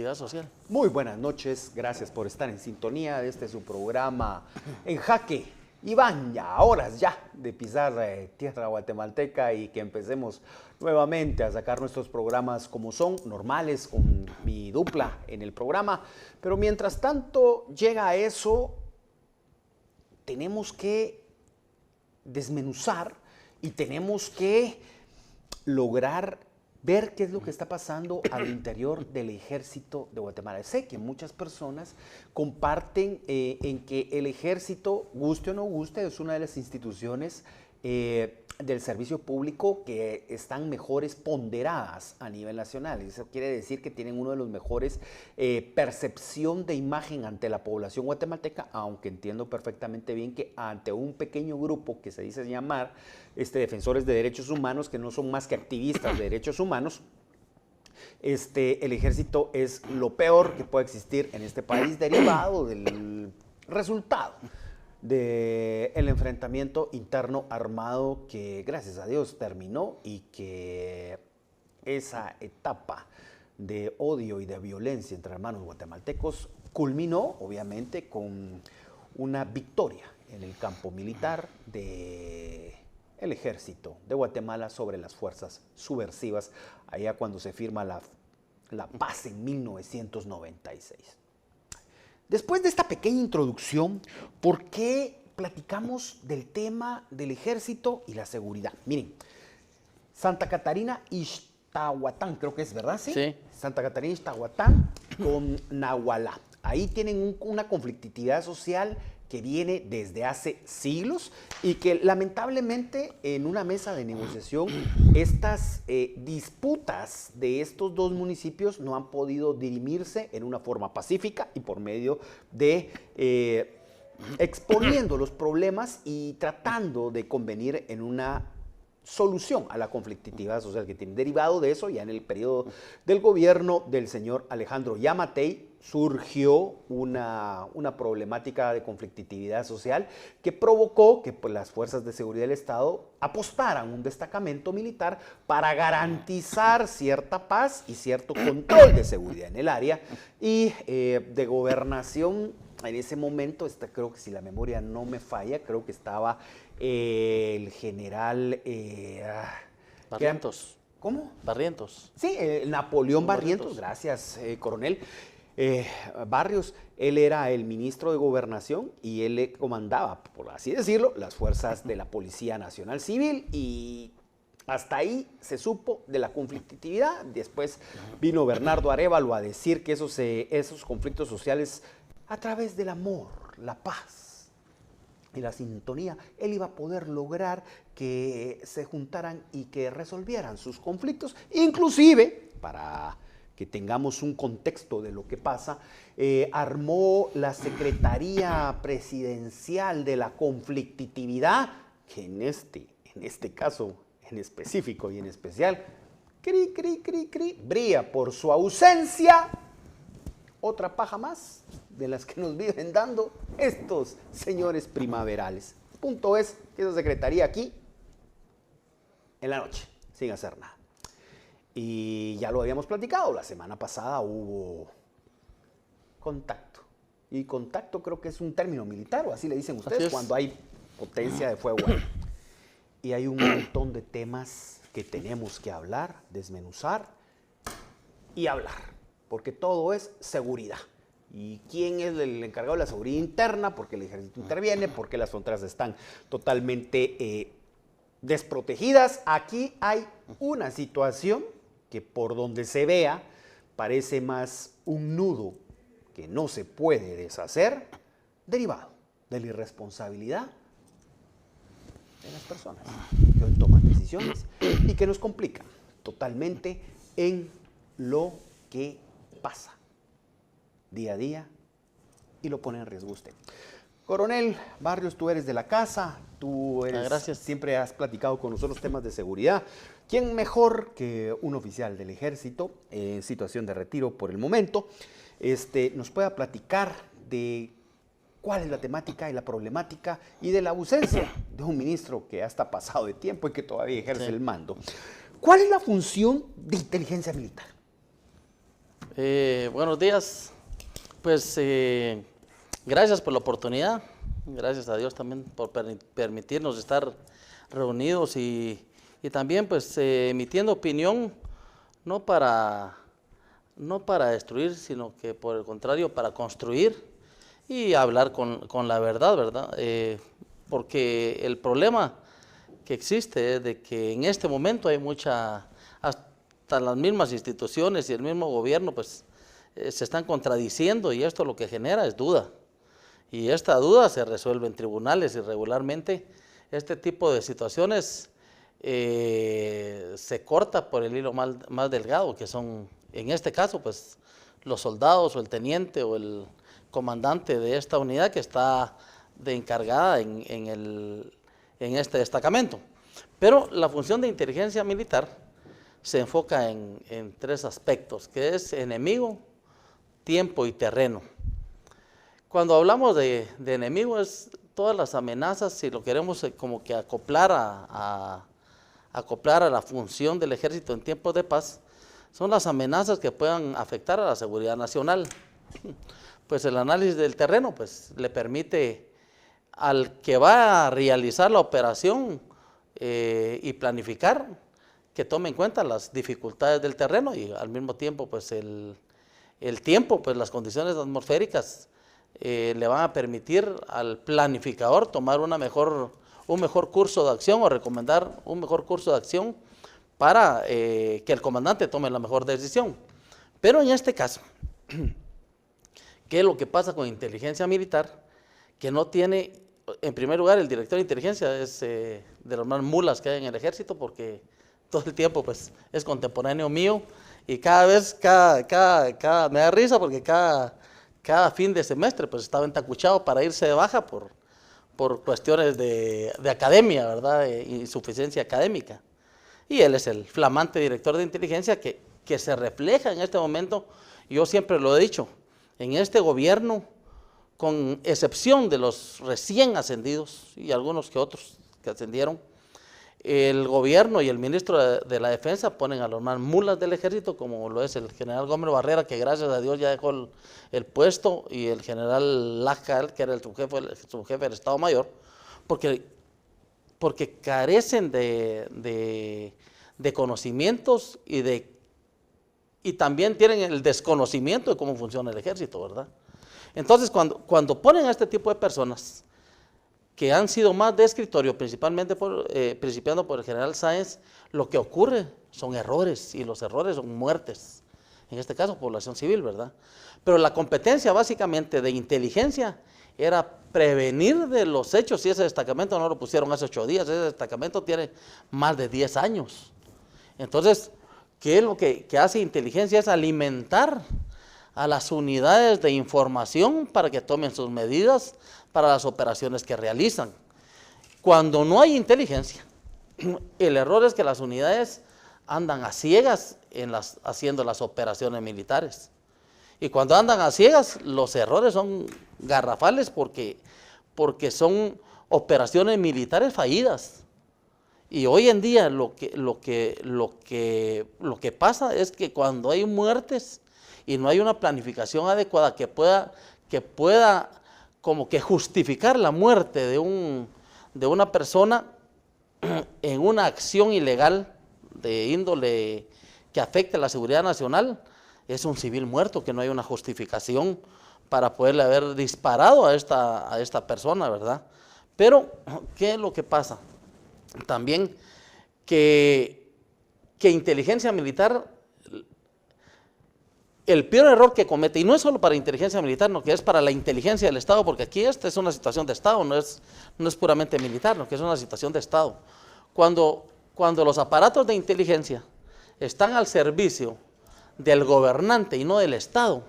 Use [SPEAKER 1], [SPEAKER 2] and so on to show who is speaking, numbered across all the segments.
[SPEAKER 1] conflictividad social.
[SPEAKER 2] Muy buenas noches, gracias por estar en sintonía de este su programa En Jaque. Y van ya horas ya de pisar tierra guatemalteca y que empecemos nuevamente a sacar nuestros programas como son, normales, con mi dupla en el programa. Pero mientras tanto llega eso, tenemos que desmenuzar y tenemos que lograr ver qué es lo que está pasando al interior del Ejército de Guatemala. Sé que muchas personas comparten en que el Ejército, guste o no guste, es una de las instituciones del servicio público que están mejores ponderadas a nivel nacional. Eso quiere decir que tienen uno de los mejores percepción de imagen ante la población guatemalteca, aunque entiendo perfectamente bien que ante un pequeño grupo que se dice llamar defensores de derechos humanos, que no son más que activistas de derechos humanos, el Ejército es lo peor que puede existir en este país, derivado del resultado del enfrentamiento interno armado que, gracias a Dios, terminó, y que esa etapa de odio y de violencia entre hermanos guatemaltecos culminó, obviamente, con una victoria en el campo militar del Ejército de Guatemala sobre las fuerzas subversivas, allá cuando se firma la paz en 1996. Después de esta pequeña introducción, ¿por qué platicamos del tema del Ejército y la seguridad? Miren, Santa Catarina Ixtahuatán, creo que es, ¿verdad?
[SPEAKER 1] Sí.
[SPEAKER 2] Santa Catarina Ixtahuatán con Nahualá. Ahí tienen una conflictividad social que viene desde hace siglos y que lamentablemente en una mesa de negociación estas disputas de estos dos municipios no han podido dirimirse en una forma pacífica y por medio de exponiendo los problemas y tratando de convenir en una solución a la conflictividad social que tiene. Derivado de eso, ya en el periodo del gobierno del señor Alejandro Yamatei, surgió una problemática de conflictividad social que provocó que pues, las fuerzas de seguridad del Estado apostaran un destacamento militar para garantizar cierta paz y cierto control de seguridad en el área y de gobernación. En ese momento, creo que si la memoria no me falla, creo que estaba el general...
[SPEAKER 1] Barrientos.
[SPEAKER 2] ¿Cómo?
[SPEAKER 1] Barrientos.
[SPEAKER 2] Sí, Napoleón Barrientos, gracias, coronel. Barrios, él era el ministro de Gobernación y él le comandaba, por así decirlo, las fuerzas de la Policía Nacional Civil, y hasta ahí se supo de la conflictividad. Después vino Bernardo Arévalo a decir que esos conflictos sociales, a través del amor, la paz y la sintonía, él iba a poder lograr que se juntaran y que resolvieran sus conflictos, inclusive para que tengamos un contexto de lo que pasa, armó la Secretaría Presidencial de la Conflictividad, que en este caso en específico y en especial, brilla por su ausencia. Otra paja más de las que nos viven dando estos señores primaverales. Punto es que esa secretaría aquí, en la noche, sin hacer nada. Y ya lo habíamos platicado, la semana pasada hubo contacto. Y contacto creo que es un término militar, o así le dicen ustedes, cuando hay potencia de fuego ahí. Y hay un montón de temas que tenemos que hablar, desmenuzar y hablar, porque todo es seguridad. ¿Y quién es el encargado de la seguridad interna? Porque el Ejército interviene, porque las fronteras están totalmente desprotegidas. Aquí hay una situación que por donde se vea parece más un nudo que no se puede deshacer, derivado de la irresponsabilidad de las personas que hoy toman decisiones y que nos complican totalmente en lo que pasa día a día y lo pone en riesgo usted. Coronel Barrios, tú eres de la casa, tú eres,
[SPEAKER 1] gracias.
[SPEAKER 2] Siempre has platicado con nosotros temas de seguridad. ¿Quién mejor que un oficial del Ejército en situación de retiro por el momento nos pueda platicar de cuál es la temática y la problemática y de la ausencia de un ministro que hasta pasado de tiempo y que todavía ejerce el mando? ¿Cuál es la función de inteligencia militar?
[SPEAKER 1] Buenos días. Pues gracias por la oportunidad. Gracias a Dios también por permitirnos estar reunidos y también pues emitiendo opinión no para destruir, sino que por el contrario para construir y hablar con la verdad, ¿verdad? Porque el problema que existe es de que en este momento hay hasta las mismas instituciones y el mismo gobierno pues se están contradiciendo, y esto lo que genera es duda. Y esta duda se resuelve en tribunales, y regularmente este tipo de situaciones se corta por el hilo más delgado, que son, en este caso, pues los soldados o el teniente o el comandante de esta unidad que está encargada en este destacamento. Pero la función de inteligencia militar se enfoca en tres aspectos, que es enemigo, tiempo y terreno. Cuando hablamos de enemigo es todas las amenazas, si lo queremos como que acoplar a la función del ejército en tiempos de paz, son las amenazas que puedan afectar a la seguridad nacional. Pues el análisis del terreno pues le permite al que va a realizar la operación y planificar, que tome en cuenta las dificultades del terreno y al mismo tiempo pues el tiempo, pues las condiciones atmosféricas le van a permitir al planificador tomar un mejor curso de acción o recomendar un mejor curso de acción para que el comandante tome la mejor decisión. Pero en este caso, ¿qué es lo que pasa con inteligencia militar? Que no tiene, en primer lugar, el director de inteligencia es de los más mulas que hay en el ejército, porque todo el tiempo pues es contemporáneo mío, y cada vez, me da risa porque cada fin de semestre pues estaba entacuchado para irse de baja por cuestiones de academia, ¿verdad? Insuficiencia académica. Y él es el flamante director de inteligencia que se refleja en este momento. Yo siempre lo he dicho, en este gobierno, con excepción de los recién ascendidos y algunos que otros que ascendieron, el gobierno y el ministro de la Defensa ponen a los más mulas del ejército, como lo es el general Gómez Barrera, que gracias a Dios ya dejó el puesto, y el general Lasca, que era el subjefe del Estado Mayor, porque carecen de conocimientos y también tienen el desconocimiento de cómo funciona el ejército, ¿verdad? Entonces, cuando ponen a este tipo de personas que han sido más de escritorio, principiando por el general Sáenz, lo que ocurre son errores, y los errores son muertes, en este caso población civil, ¿verdad? Pero la competencia básicamente de inteligencia era prevenir de los hechos, y ese destacamento no lo pusieron hace 8 días, ese destacamento tiene más de 10 años. Entonces, ¿qué es lo que hace inteligencia? Es alimentar a las unidades de información para que tomen sus medidas para las operaciones que realizan. Cuando no hay inteligencia, el error es que las unidades andan a ciegas haciendo las operaciones militares. Y cuando andan a ciegas, los errores son garrafales porque son operaciones militares fallidas. Y hoy en día lo que pasa es que cuando hay muertes y no hay una planificación adecuada que pueda como que justificar la muerte de una persona en una acción ilegal de índole que afecte a la seguridad nacional, es un civil muerto, que no hay una justificación para poderle haber disparado a esta persona, ¿verdad? Pero, ¿qué es lo que pasa? También que inteligencia militar, el peor error que comete, y no es solo para inteligencia militar, no, que es para la inteligencia del Estado, porque aquí esta es una situación de Estado, no es puramente militar, no, que es una situación de Estado. Cuando los aparatos de inteligencia están al servicio del gobernante y no del Estado,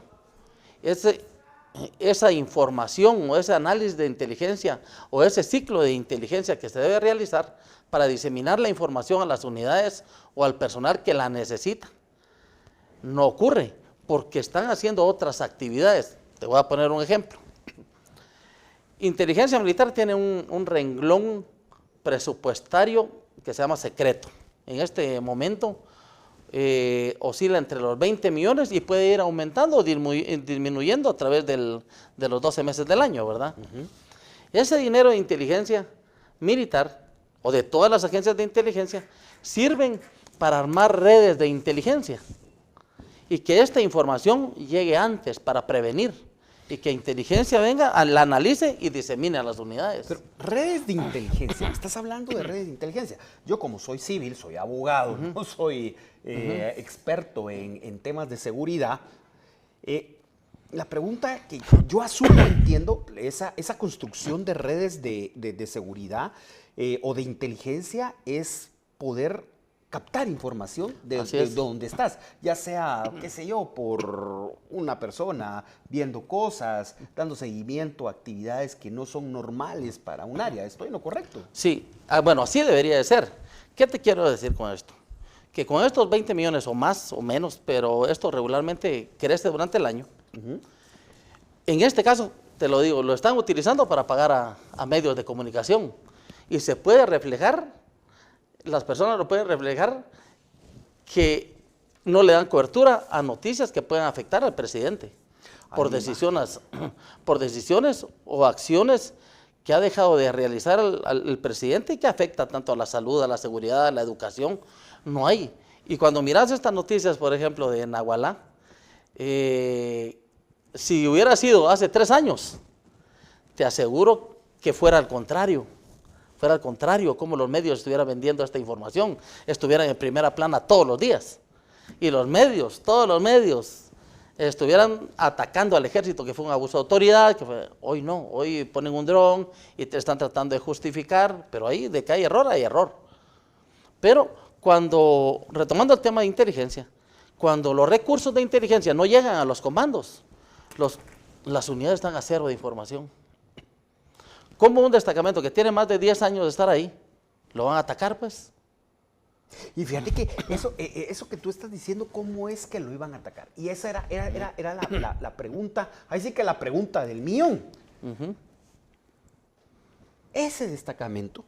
[SPEAKER 1] esa información o ese análisis de inteligencia o ese ciclo de inteligencia que se debe realizar para diseminar la información a las unidades o al personal que la necesita, no ocurre, porque están haciendo otras actividades. Te voy a poner un ejemplo. Inteligencia militar tiene un renglón presupuestario que se llama secreto. En este momento oscila entre los 20 millones y puede ir aumentando o disminuyendo a través de los 12 meses del año, ¿verdad? Ese dinero de inteligencia militar o de todas las agencias de inteligencia sirven para armar redes de inteligencia y que esta información llegue antes para prevenir y que inteligencia venga, la analice y disemine a las unidades.
[SPEAKER 2] Pero redes de inteligencia, estás hablando de redes de inteligencia. Yo como soy civil, soy abogado, no soy experto en temas de seguridad. La pregunta que yo asumo, entiendo, esa construcción de redes de seguridad o de inteligencia es poder captar información de donde estás, ya sea, qué sé yo, por una persona viendo cosas, dando seguimiento a actividades que no son normales para un área. ¿Estoy en lo correcto?
[SPEAKER 1] Sí, bueno, así debería de ser. ¿Qué te quiero decir con esto? Que con estos 20 millones o más o menos, pero esto regularmente crece durante el año. En este caso, te lo digo, lo están utilizando para pagar a medios de comunicación y se puede reflejar. Las personas lo pueden reflejar que no le dan cobertura a noticias que puedan afectar al presidente por decisiones o acciones que ha dejado de realizar el presidente y que afecta tanto a la salud, a la seguridad, a la educación. No hay. Y cuando miras estas noticias, por ejemplo, de Nagualá, si hubiera sido hace 3 años, te aseguro que fuera al contrario. Fuera al contrario, como los medios estuvieran vendiendo esta información, estuvieran en primera plana todos los días. Y los medios, todos los medios, estuvieran atacando al ejército, que fue un abuso de autoridad, hoy no, hoy ponen un dron y te están tratando de justificar, pero ahí de que hay error. Pero cuando, retomando el tema de inteligencia, cuando los recursos de inteligencia no llegan a los comandos, las unidades están a cero de información. ¿Cómo un destacamento que tiene más de 10 años de estar ahí, lo van a atacar, pues?
[SPEAKER 2] Y fíjate que eso que tú estás diciendo, ¿cómo es que lo iban a atacar? Y esa era la pregunta, ahí sí que la pregunta del millón. Ese destacamento,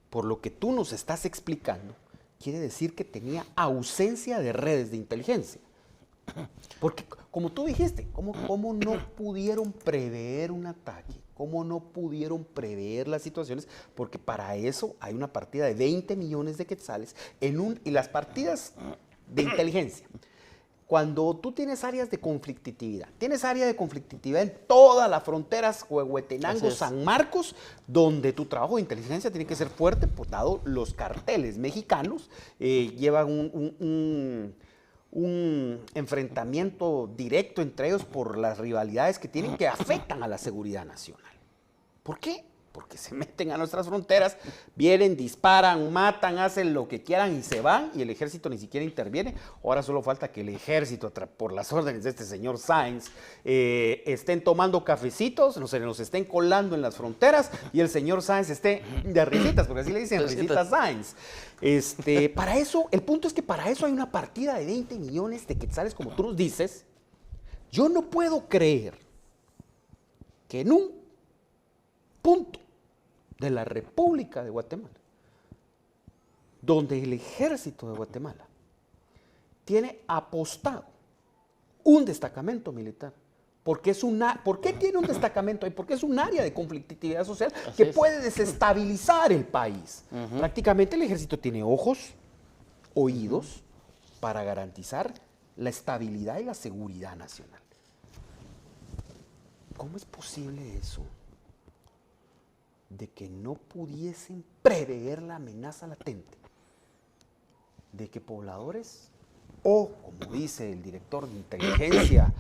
[SPEAKER 2] por lo que tú nos estás explicando, quiere decir que tenía ausencia de redes de inteligencia. Porque, como tú dijiste, ¿cómo no pudieron prever un ataque? ¿Cómo no pudieron prever las situaciones? Porque para eso hay una partida de 20 millones de quetzales y las partidas de inteligencia. Cuando tú tienes áreas de conflictividad, tienes área de conflictividad en todas las fronteras, Huehuetenango, San Marcos, donde tu trabajo de inteligencia tiene que ser fuerte, pues dado los carteles mexicanos llevan un enfrentamiento directo entre ellos por las rivalidades que tienen que afectan a la seguridad nacional. ¿Por qué? Porque se meten a nuestras fronteras, vienen, disparan, matan, hacen lo que quieran y se van y el ejército ni siquiera interviene. Ahora solo falta que el ejército, por las órdenes de este señor Sáenz, estén tomando cafecitos, se nos estén colando en las fronteras y el señor Sáenz esté de risitas, porque así le dicen risitas Sáenz. Para eso, el punto es que para eso hay una partida de 20 millones de quetzales, como tú nos dices. Yo no puedo creer que en un punto de la República de Guatemala, donde el ejército de Guatemala tiene apostado un destacamento militar, ¿por qué tiene un destacamento ahí? Porque es un área de conflictividad social que puede desestabilizar el país. Prácticamente el ejército tiene ojos, oídos, para garantizar la estabilidad y la seguridad nacional. ¿Cómo es posible eso? De que no pudiesen prever la amenaza latente de que pobladores o, como dice el director de inteligencia,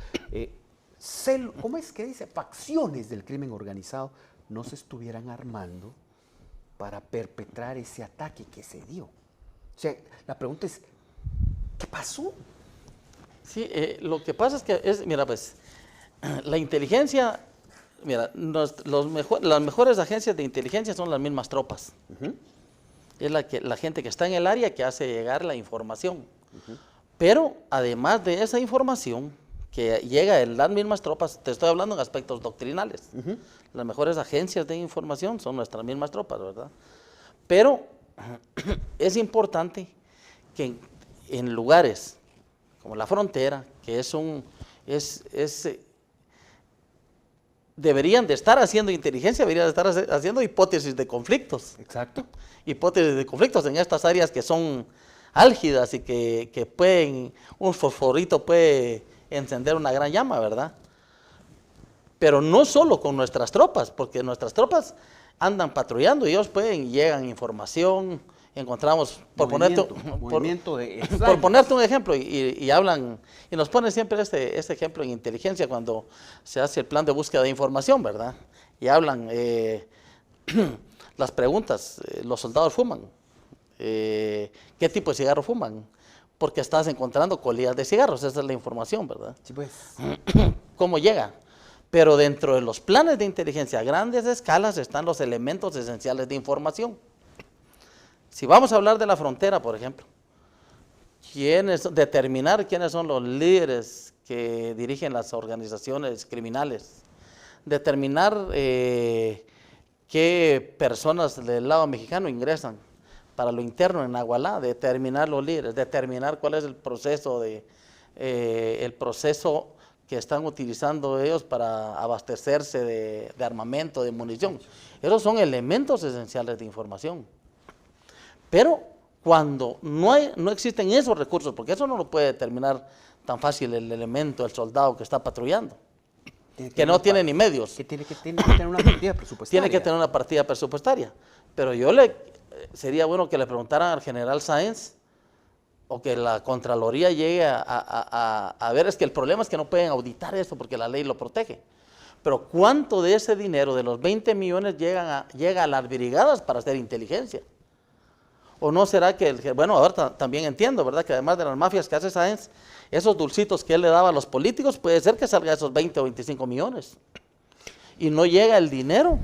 [SPEAKER 2] ¿cómo es que dice? Facciones del crimen organizado no se estuvieran armando para perpetrar ese ataque que se dio. O sea, la pregunta es, ¿qué pasó?
[SPEAKER 1] Sí, lo que pasa es que, mira, pues, la inteligencia... Mira, las mejores agencias de inteligencia son las mismas tropas. Es la gente que está en el área que hace llegar la información. Pero además de esa información que llega en las mismas tropas, te estoy hablando en aspectos doctrinales. Las mejores agencias de información son nuestras mismas tropas, ¿verdad? Pero es importante que en lugares como la frontera, que deberían de estar haciendo inteligencia, deberían de estar haciendo hipótesis de conflictos.
[SPEAKER 2] Exacto.
[SPEAKER 1] Hipótesis de conflictos en estas áreas que son álgidas y que un fosforito puede encender una gran llama, ¿verdad? Pero no solo con nuestras tropas, porque nuestras tropas andan patrullando y ellos llegan información, encontramos, por ponerte un ejemplo, y hablan, y nos ponen siempre este ejemplo en inteligencia cuando se hace el plan de búsqueda de información, ¿verdad? Y hablan, las preguntas, los soldados fuman, ¿qué tipo de cigarro fuman? Porque estás encontrando colillas de cigarros, esa es la información, ¿verdad?
[SPEAKER 2] Sí, pues.
[SPEAKER 1] ¿Cómo llega? Pero dentro de los planes de inteligencia a grandes escalas están los elementos esenciales de información. Si vamos a hablar de la frontera, por ejemplo, determinar quiénes son los líderes que dirigen las organizaciones criminales, determinar qué personas del lado mexicano ingresan para lo interno en Nagualá, determinar los líderes, determinar cuál es el proceso que están utilizando ellos para abastecerse de armamento, de munición. Esos son elementos esenciales de información. Pero cuando no existen esos recursos, porque eso no lo puede determinar tan fácil el elemento, el soldado que está patrullando, que no tiene ni medios.
[SPEAKER 2] Que tiene que tener una partida presupuestaria.
[SPEAKER 1] Tiene que tener una partida presupuestaria. Pero sería bueno que le preguntaran al general Sáenz, o que la Contraloría llegue a ver, es que el problema es que no pueden auditar esto porque la ley lo protege. Pero ¿cuánto de ese dinero, de los 20 millones, llega a las brigadas para hacer inteligencia? ¿O no será bueno, ahora también entiendo, ¿verdad? Que además de las mafias que hace Sáenz, esos dulcitos que él le daba a los políticos, puede ser que salga esos 20 o 25 millones. Y no llega el dinero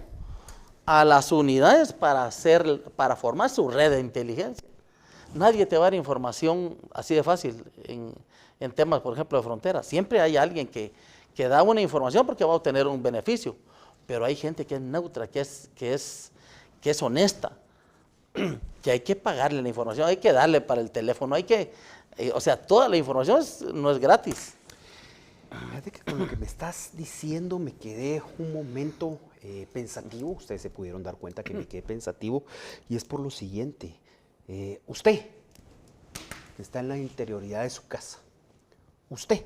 [SPEAKER 1] a las unidades para formar su red de inteligencia. Nadie te va a dar información así de fácil en temas, por ejemplo, de frontera. Siempre hay alguien que da una información porque va a obtener un beneficio, pero hay gente que es neutra, que es honesta, que hay que pagarle la información, hay que darle para el teléfono, o sea, toda la información no es gratis.
[SPEAKER 2] Fíjate que con lo que me estás diciendo me quedé un momento pensativo. Ustedes se pudieron dar cuenta que me quedé pensativo, y es por lo siguiente. Usted, que está en la interioridad de su casa, usted,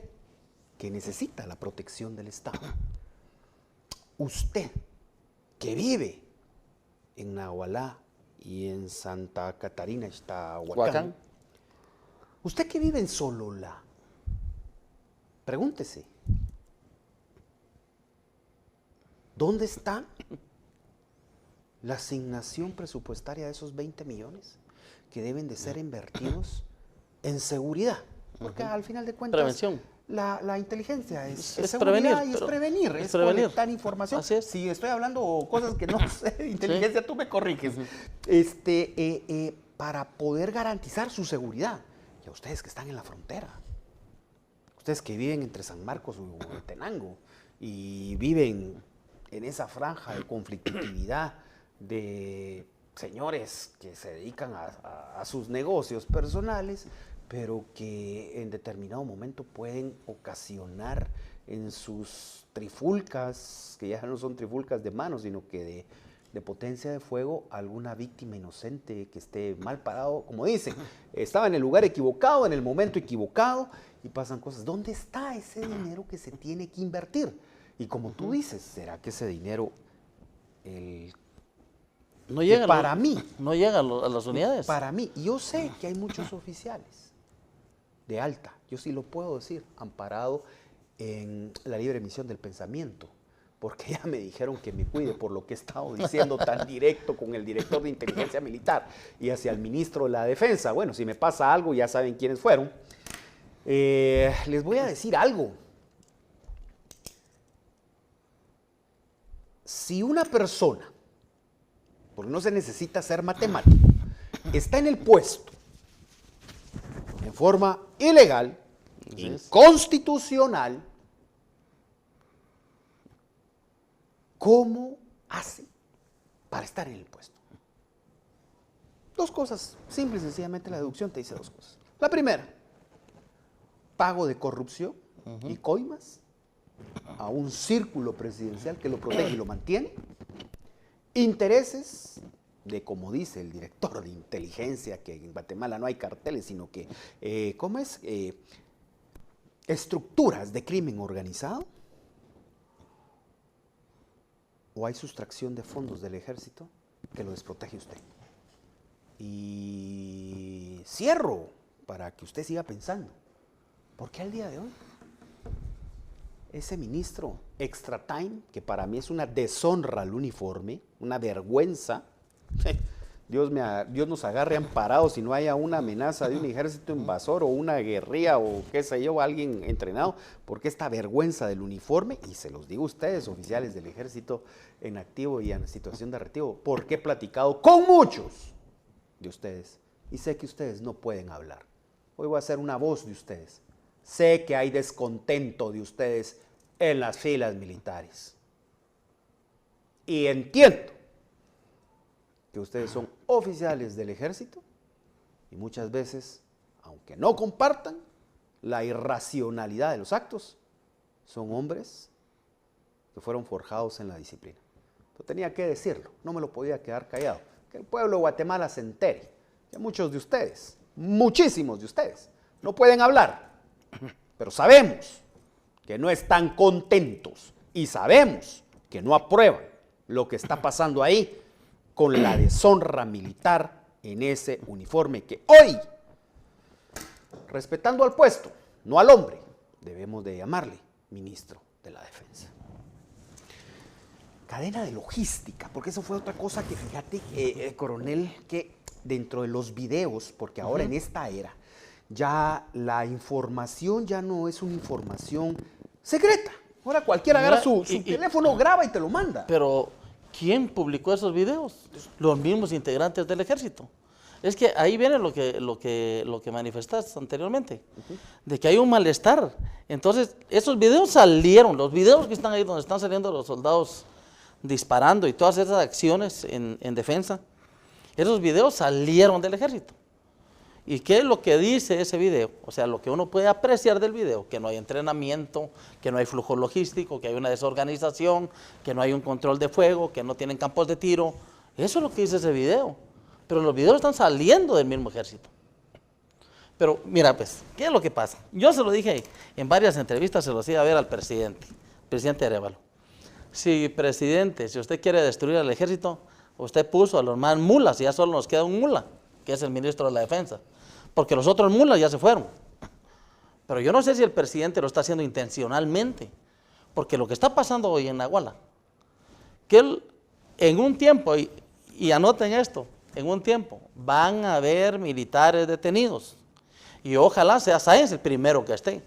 [SPEAKER 2] que necesita la protección del Estado, usted, que vive en Nagualá y en Santa Catarina, Ixtahuacán, usted que vive en Sololá, pregúntese, ¿dónde está la asignación presupuestaria de esos 20 millones? Que deben de ser invertidos en seguridad, porque al final de cuentas
[SPEAKER 1] prevención.
[SPEAKER 2] La inteligencia es
[SPEAKER 1] prevenir,
[SPEAKER 2] seguridad y es prevenir, es colectar información.
[SPEAKER 1] Así es.
[SPEAKER 2] Si estoy hablando cosas que no sé de inteligencia, tú me corriges. Para poder garantizar su seguridad. Y a ustedes que están en la frontera, ustedes que viven entre San Marcos o Tenango y viven en esa franja de conflictividad de señores que se dedican a sus negocios personales, pero que en determinado momento pueden ocasionar en sus trifulcas, que ya no son trifulcas de mano, sino que de potencia de fuego, alguna víctima inocente que esté mal parado, como dicen, estaba en el lugar equivocado, en el momento equivocado, y pasan cosas. ¿Dónde está ese dinero que se tiene que invertir? Y como tú dices, ¿será que ese dinero
[SPEAKER 1] no llega
[SPEAKER 2] no
[SPEAKER 1] llega a las unidades?
[SPEAKER 2] Para mí, yo sé que hay muchos oficiales de alta, yo sí lo puedo decir, amparado en la libre emisión del pensamiento, porque ya me dijeron que me cuide por lo que he estado diciendo tan directo con el director de inteligencia militar y hacia el ministro de la defensa. Bueno, si me pasa algo ya saben quiénes fueron. Les voy a decir algo. Si una persona, porque no se necesita ser matemático, está en el puesto en forma ilegal, inconstitucional, ¿cómo hace para estar en el puesto? Dos cosas, simple y sencillamente la deducción te dice dos cosas. La primera, pago de corrupción y coimas a un círculo presidencial que lo protege y lo mantiene. Intereses de, como dice el director de inteligencia, que en Guatemala no hay carteles, sino que, estructuras de crimen organizado. ¿O hay sustracción de fondos del ejército que lo desprotege usted? Y cierro para que usted siga pensando. ¿Por qué al día de hoy ese ministro extra time, que para mí es una deshonra al uniforme, una vergüenza, Dios nos agarre amparados si no haya una amenaza de un ejército invasor o una guerrilla o qué sé yo, alguien entrenado, porque esta vergüenza del uniforme, y se los digo a ustedes, oficiales del ejército en activo y en situación de retiro, porque he platicado con muchos de ustedes y sé que ustedes no pueden hablar. Hoy voy a ser una voz de ustedes. Sé que hay descontento de ustedes en las filas militares. Y entiendo que ustedes son oficiales del ejército y muchas veces, aunque no compartan la irracionalidad de los actos, son hombres que fueron forjados en la disciplina. Pero tenía que decirlo, no me lo podía quedar callado. Que el pueblo de Guatemala se entere, que muchos de ustedes, muchísimos de ustedes, no pueden hablar, pero sabemos que no están contentos y sabemos que no aprueban lo que está pasando ahí con la deshonra militar en ese uniforme que hoy, respetando al puesto, no al hombre, debemos de llamarle ministro de la Defensa. Cadena de logística, porque eso fue otra cosa que fíjate, coronel, que dentro de los videos, porque ahora en esta era, ya la información ya no es una información secreta. Ahora cualquiera agarra su teléfono, graba y te lo manda.
[SPEAKER 1] Pero, ¿quién publicó esos videos? Los mismos integrantes del ejército. Es que ahí viene lo que manifestaste anteriormente, de que hay un malestar. Entonces, esos videos salieron, los videos que están ahí donde están saliendo los soldados disparando y todas esas acciones en defensa, esos videos salieron del ejército. ¿Y qué es lo que dice ese video? O sea, lo que uno puede apreciar del video, que no hay entrenamiento, que no hay flujo logístico, que hay una desorganización, que no hay un control de fuego, que no tienen campos de tiro. Eso es lo que dice ese video. Pero los videos están saliendo del mismo ejército. Pero mira pues, ¿qué es lo que pasa? Yo se lo dije en varias entrevistas, se lo hacía ver al presidente Arévalo. Si presidente, si usted quiere destruir al ejército, usted puso a los más mulas y ya solo nos queda un mula, que es el ministro de la Defensa, porque los otros mulas ya se fueron. Pero yo no sé si el presidente lo está haciendo intencionalmente, porque lo que está pasando hoy en Naguala, que él en un tiempo, y anoten esto, en un tiempo van a haber militares detenidos, y ojalá sea Sáenz el primero que esté.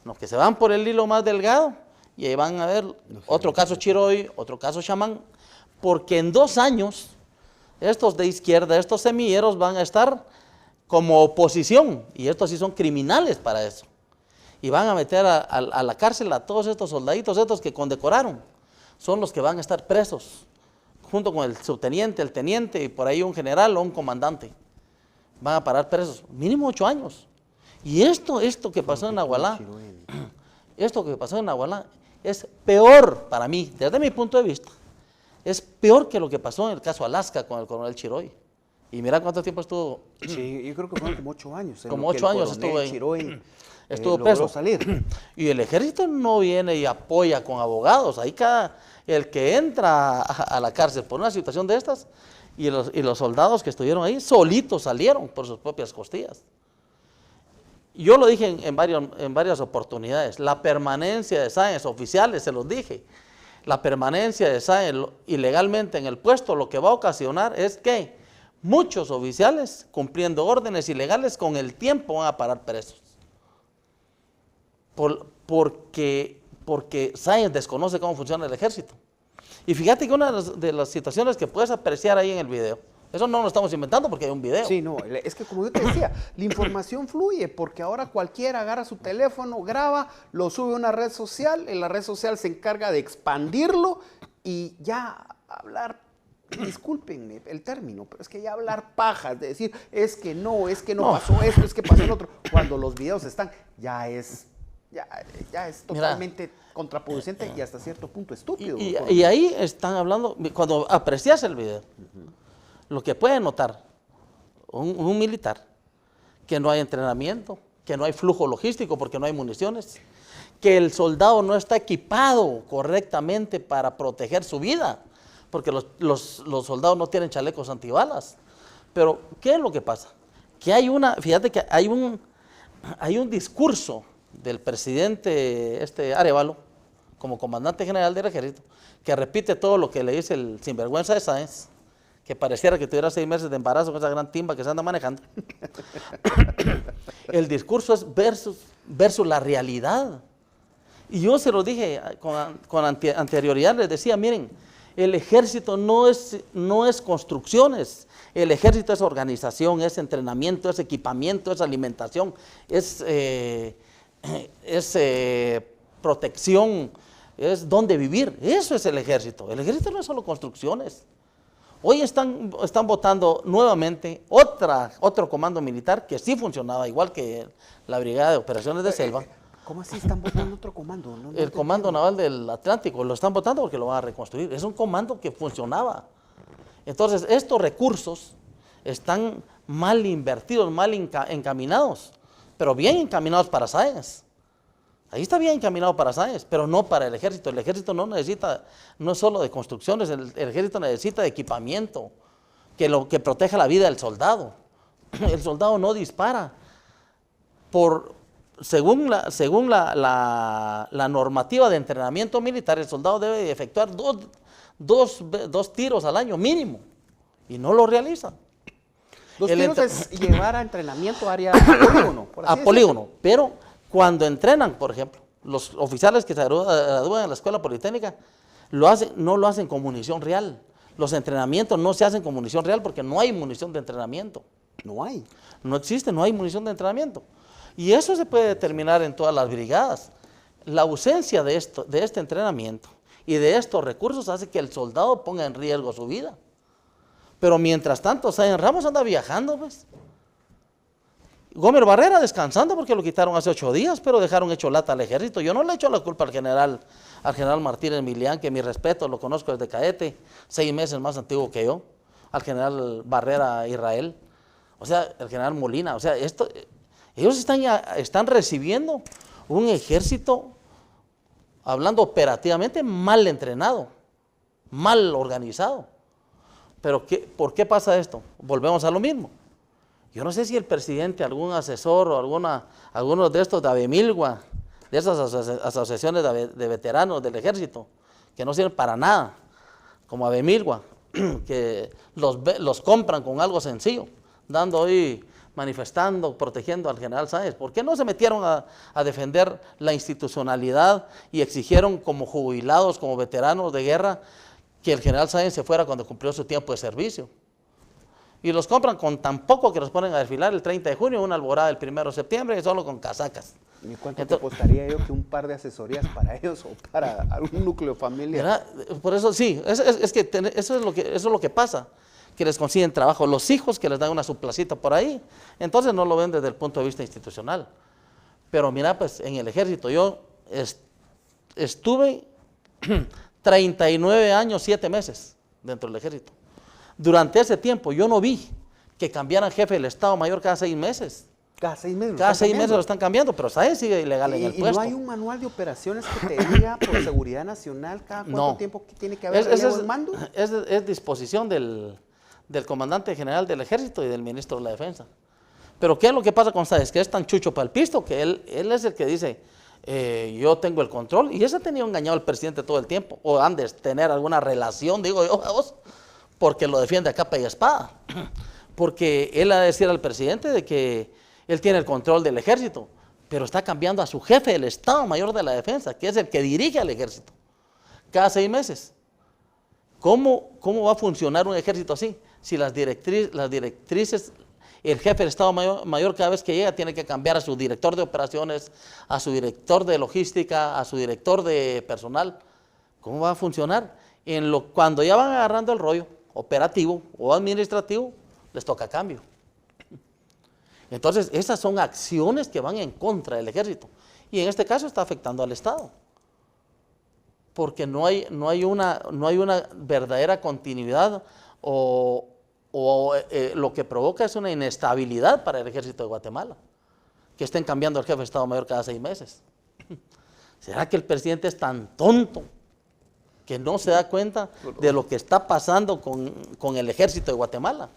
[SPEAKER 1] Los que se van por el hilo más delgado, y ahí van a ver otro caso Chiroy, otro caso Chamán, porque en 2 años estos de izquierda, estos semilleros van a estar como oposición, y estos sí son criminales para eso, y van a meter a la cárcel a todos estos soldaditos, estos que condecoraron, son los que van a estar presos, junto con el subteniente, el teniente, y por ahí un general o un comandante, van a parar presos, mínimo 8 años, y esto que pasó en Nagualá, es peor para mí, desde mi punto de vista, es peor que lo que pasó en el caso Alaska con el coronel Chiroy. Y mira cuánto tiempo estuvo.
[SPEAKER 2] Sí, yo creo que fueron como 8 años.
[SPEAKER 1] Como 8 años estuvo ahí.
[SPEAKER 2] Chiroy,
[SPEAKER 1] estuvo preso.
[SPEAKER 2] Salir.
[SPEAKER 1] Y el ejército no viene y apoya con abogados. Ahí el que entra a la cárcel por una situación de estas, y los soldados que estuvieron ahí solitos salieron por sus propias costillas. Yo lo dije en varias oportunidades, la permanencia de Sáenz, oficiales, se los dije, la permanencia de Sáenz ilegalmente en el puesto lo que va a ocasionar es que muchos oficiales cumpliendo órdenes ilegales con el tiempo van a parar presos. Porque Sáenz desconoce cómo funciona el ejército. Y fíjate que una de las situaciones que puedes apreciar ahí en el video, eso no lo estamos inventando porque hay un video.
[SPEAKER 2] Sí, no, es que como yo te decía, la información fluye porque ahora cualquiera agarra su teléfono, graba, lo sube a una red social, en la red social se encarga de expandirlo y ya hablar discúlpenme el término, pero es que ya hablar pajas, de decir, es que no pasó esto, es que pasó el otro, cuando los videos están, ya es totalmente contraproducente y hasta cierto punto estúpido.
[SPEAKER 1] Y ahí están hablando, cuando aprecias el video, lo que puede notar un militar, que no hay entrenamiento, que no hay flujo logístico porque no hay municiones, que el soldado no está equipado correctamente para proteger su vida, porque los soldados no tienen chalecos antibalas. Pero, ¿qué es lo que pasa? Que fíjate que hay un discurso del presidente Arévalo, como comandante general del ejército, que repite todo lo que le dice el sinvergüenza de Sáenz, que pareciera que tuviera 6 meses de embarazo con esa gran timba que se anda manejando. El discurso es versus la realidad. Y yo se lo dije con anterioridad, les decía, miren, el ejército no es construcciones, el ejército es organización, es entrenamiento, es equipamiento, es alimentación, es protección, es dónde vivir. Eso es el ejército. El ejército no es solo construcciones. Hoy están votando nuevamente otro comando militar que sí funcionaba igual que la Brigada de Operaciones de Selva.
[SPEAKER 2] ¿Cómo así están votando otro comando?
[SPEAKER 1] El Comando Naval del Atlántico lo están votando porque lo van a reconstruir. Es un comando que funcionaba. Entonces, estos recursos están mal invertidos, mal encaminados, pero bien encaminados para Sáenz. Ahí está bien encaminado para Sáenz, pero no para el ejército. El ejército no es solo de construcciones, el ejército necesita de equipamiento que proteja la vida del soldado. El soldado no dispara. Según la normativa de entrenamiento militar, el soldado debe efectuar dos tiros al año mínimo, y no lo realiza.
[SPEAKER 2] 2 tiros es llevar a entrenamiento a polígono.
[SPEAKER 1] A polígono, pero cuando entrenan, por ejemplo, los oficiales que se gradúan en la escuela politécnica, no lo hacen con munición real. Los entrenamientos no se hacen con munición real porque no hay munición de entrenamiento.
[SPEAKER 2] No hay.
[SPEAKER 1] No existe, no hay munición de entrenamiento. Y eso se puede determinar en todas las brigadas. La ausencia de este entrenamiento y de estos recursos hace que el soldado ponga en riesgo su vida. Pero mientras tanto, Sáenz Ramos anda viajando, pues. Gómez Barrera descansando porque lo quitaron hace 8 días, pero dejaron hecho lata al ejército. Yo no le echo la culpa al general Martínez Milián, que mi respeto, lo conozco desde cadete, 6 meses más antiguo que yo. Al general Barrera Israel, o sea, el general Molina, o sea, ellos están recibiendo un ejército, hablando operativamente, mal entrenado, mal organizado. Pero ¿por qué pasa esto? Volvemos a lo mismo. Yo no sé si el presidente, algún asesor o algunos de estos de Avemilgua, de esas asociaciones de veteranos del ejército, que no sirven para nada, como Avemilgua, que los compran con algo sencillo, dando hoy, manifestando, protegiendo al general Sáenz. ¿Por qué no se metieron a defender la institucionalidad y exigieron como jubilados, como veteranos de guerra, que el general Sáenz se fuera cuando cumplió su tiempo de servicio? Y los compran con tan poco que los ponen a desfilar el 30 de junio, una alborada el 1 de septiembre, y solo con casacas.
[SPEAKER 2] ¿Y cuánto te costaría yo que un par de asesorías para ellos o para algún núcleo familiar?
[SPEAKER 1] Por eso sí, eso es lo que pasa, que les consiguen trabajo los hijos, que les dan una suplacita por ahí. Entonces no lo ven desde el punto de vista institucional. Pero mira, pues en el ejército yo estuve 39 años, 7 meses dentro del ejército. Durante ese tiempo yo no vi que cambiaran jefe del Estado Mayor cada 6 meses.
[SPEAKER 2] Cada 6 meses.
[SPEAKER 1] Cada 6 meses lo están cambiando, pero Sáenz sigue ilegal en el puesto.
[SPEAKER 2] ¿Y no hay un manual de operaciones que te diga por seguridad nacional cada cuánto tiempo tiene que haber relevo en mando?
[SPEAKER 1] Es disposición del comandante general del ejército y del ministro de la defensa. Pero ¿qué es lo que pasa con Sáenz? Que es tan chucho para el pisto que él es el que dice, yo tengo el control, y ese ha tenido engañado al presidente todo el tiempo, o han de tener alguna relación, digo yo, vos, porque lo defiende a capa y espada, porque él ha de decir al presidente de que él tiene el control del ejército, pero está cambiando a su jefe del Estado Mayor de la Defensa, que es el que dirige al ejército, cada 6 meses. ¿Cómo va a funcionar un ejército así? Si las directrices, el jefe del Estado Mayor cada vez que llega tiene que cambiar a su director de operaciones, a su director de logística, a su director de personal. ¿Cómo va a funcionar? Cuando ya van agarrando el rollo, operativo o administrativo, les toca cambio. Entonces, esas son acciones que van en contra del ejército. Y en este caso está afectando al Estado. Porque no hay una verdadera continuidad o lo que provoca es una inestabilidad para el ejército de Guatemala. Que estén cambiando el jefe de Estado Mayor cada 6 meses. ¿Será que el presidente es tan tonto que no se da cuenta de lo que está pasando con el ejército de Guatemala?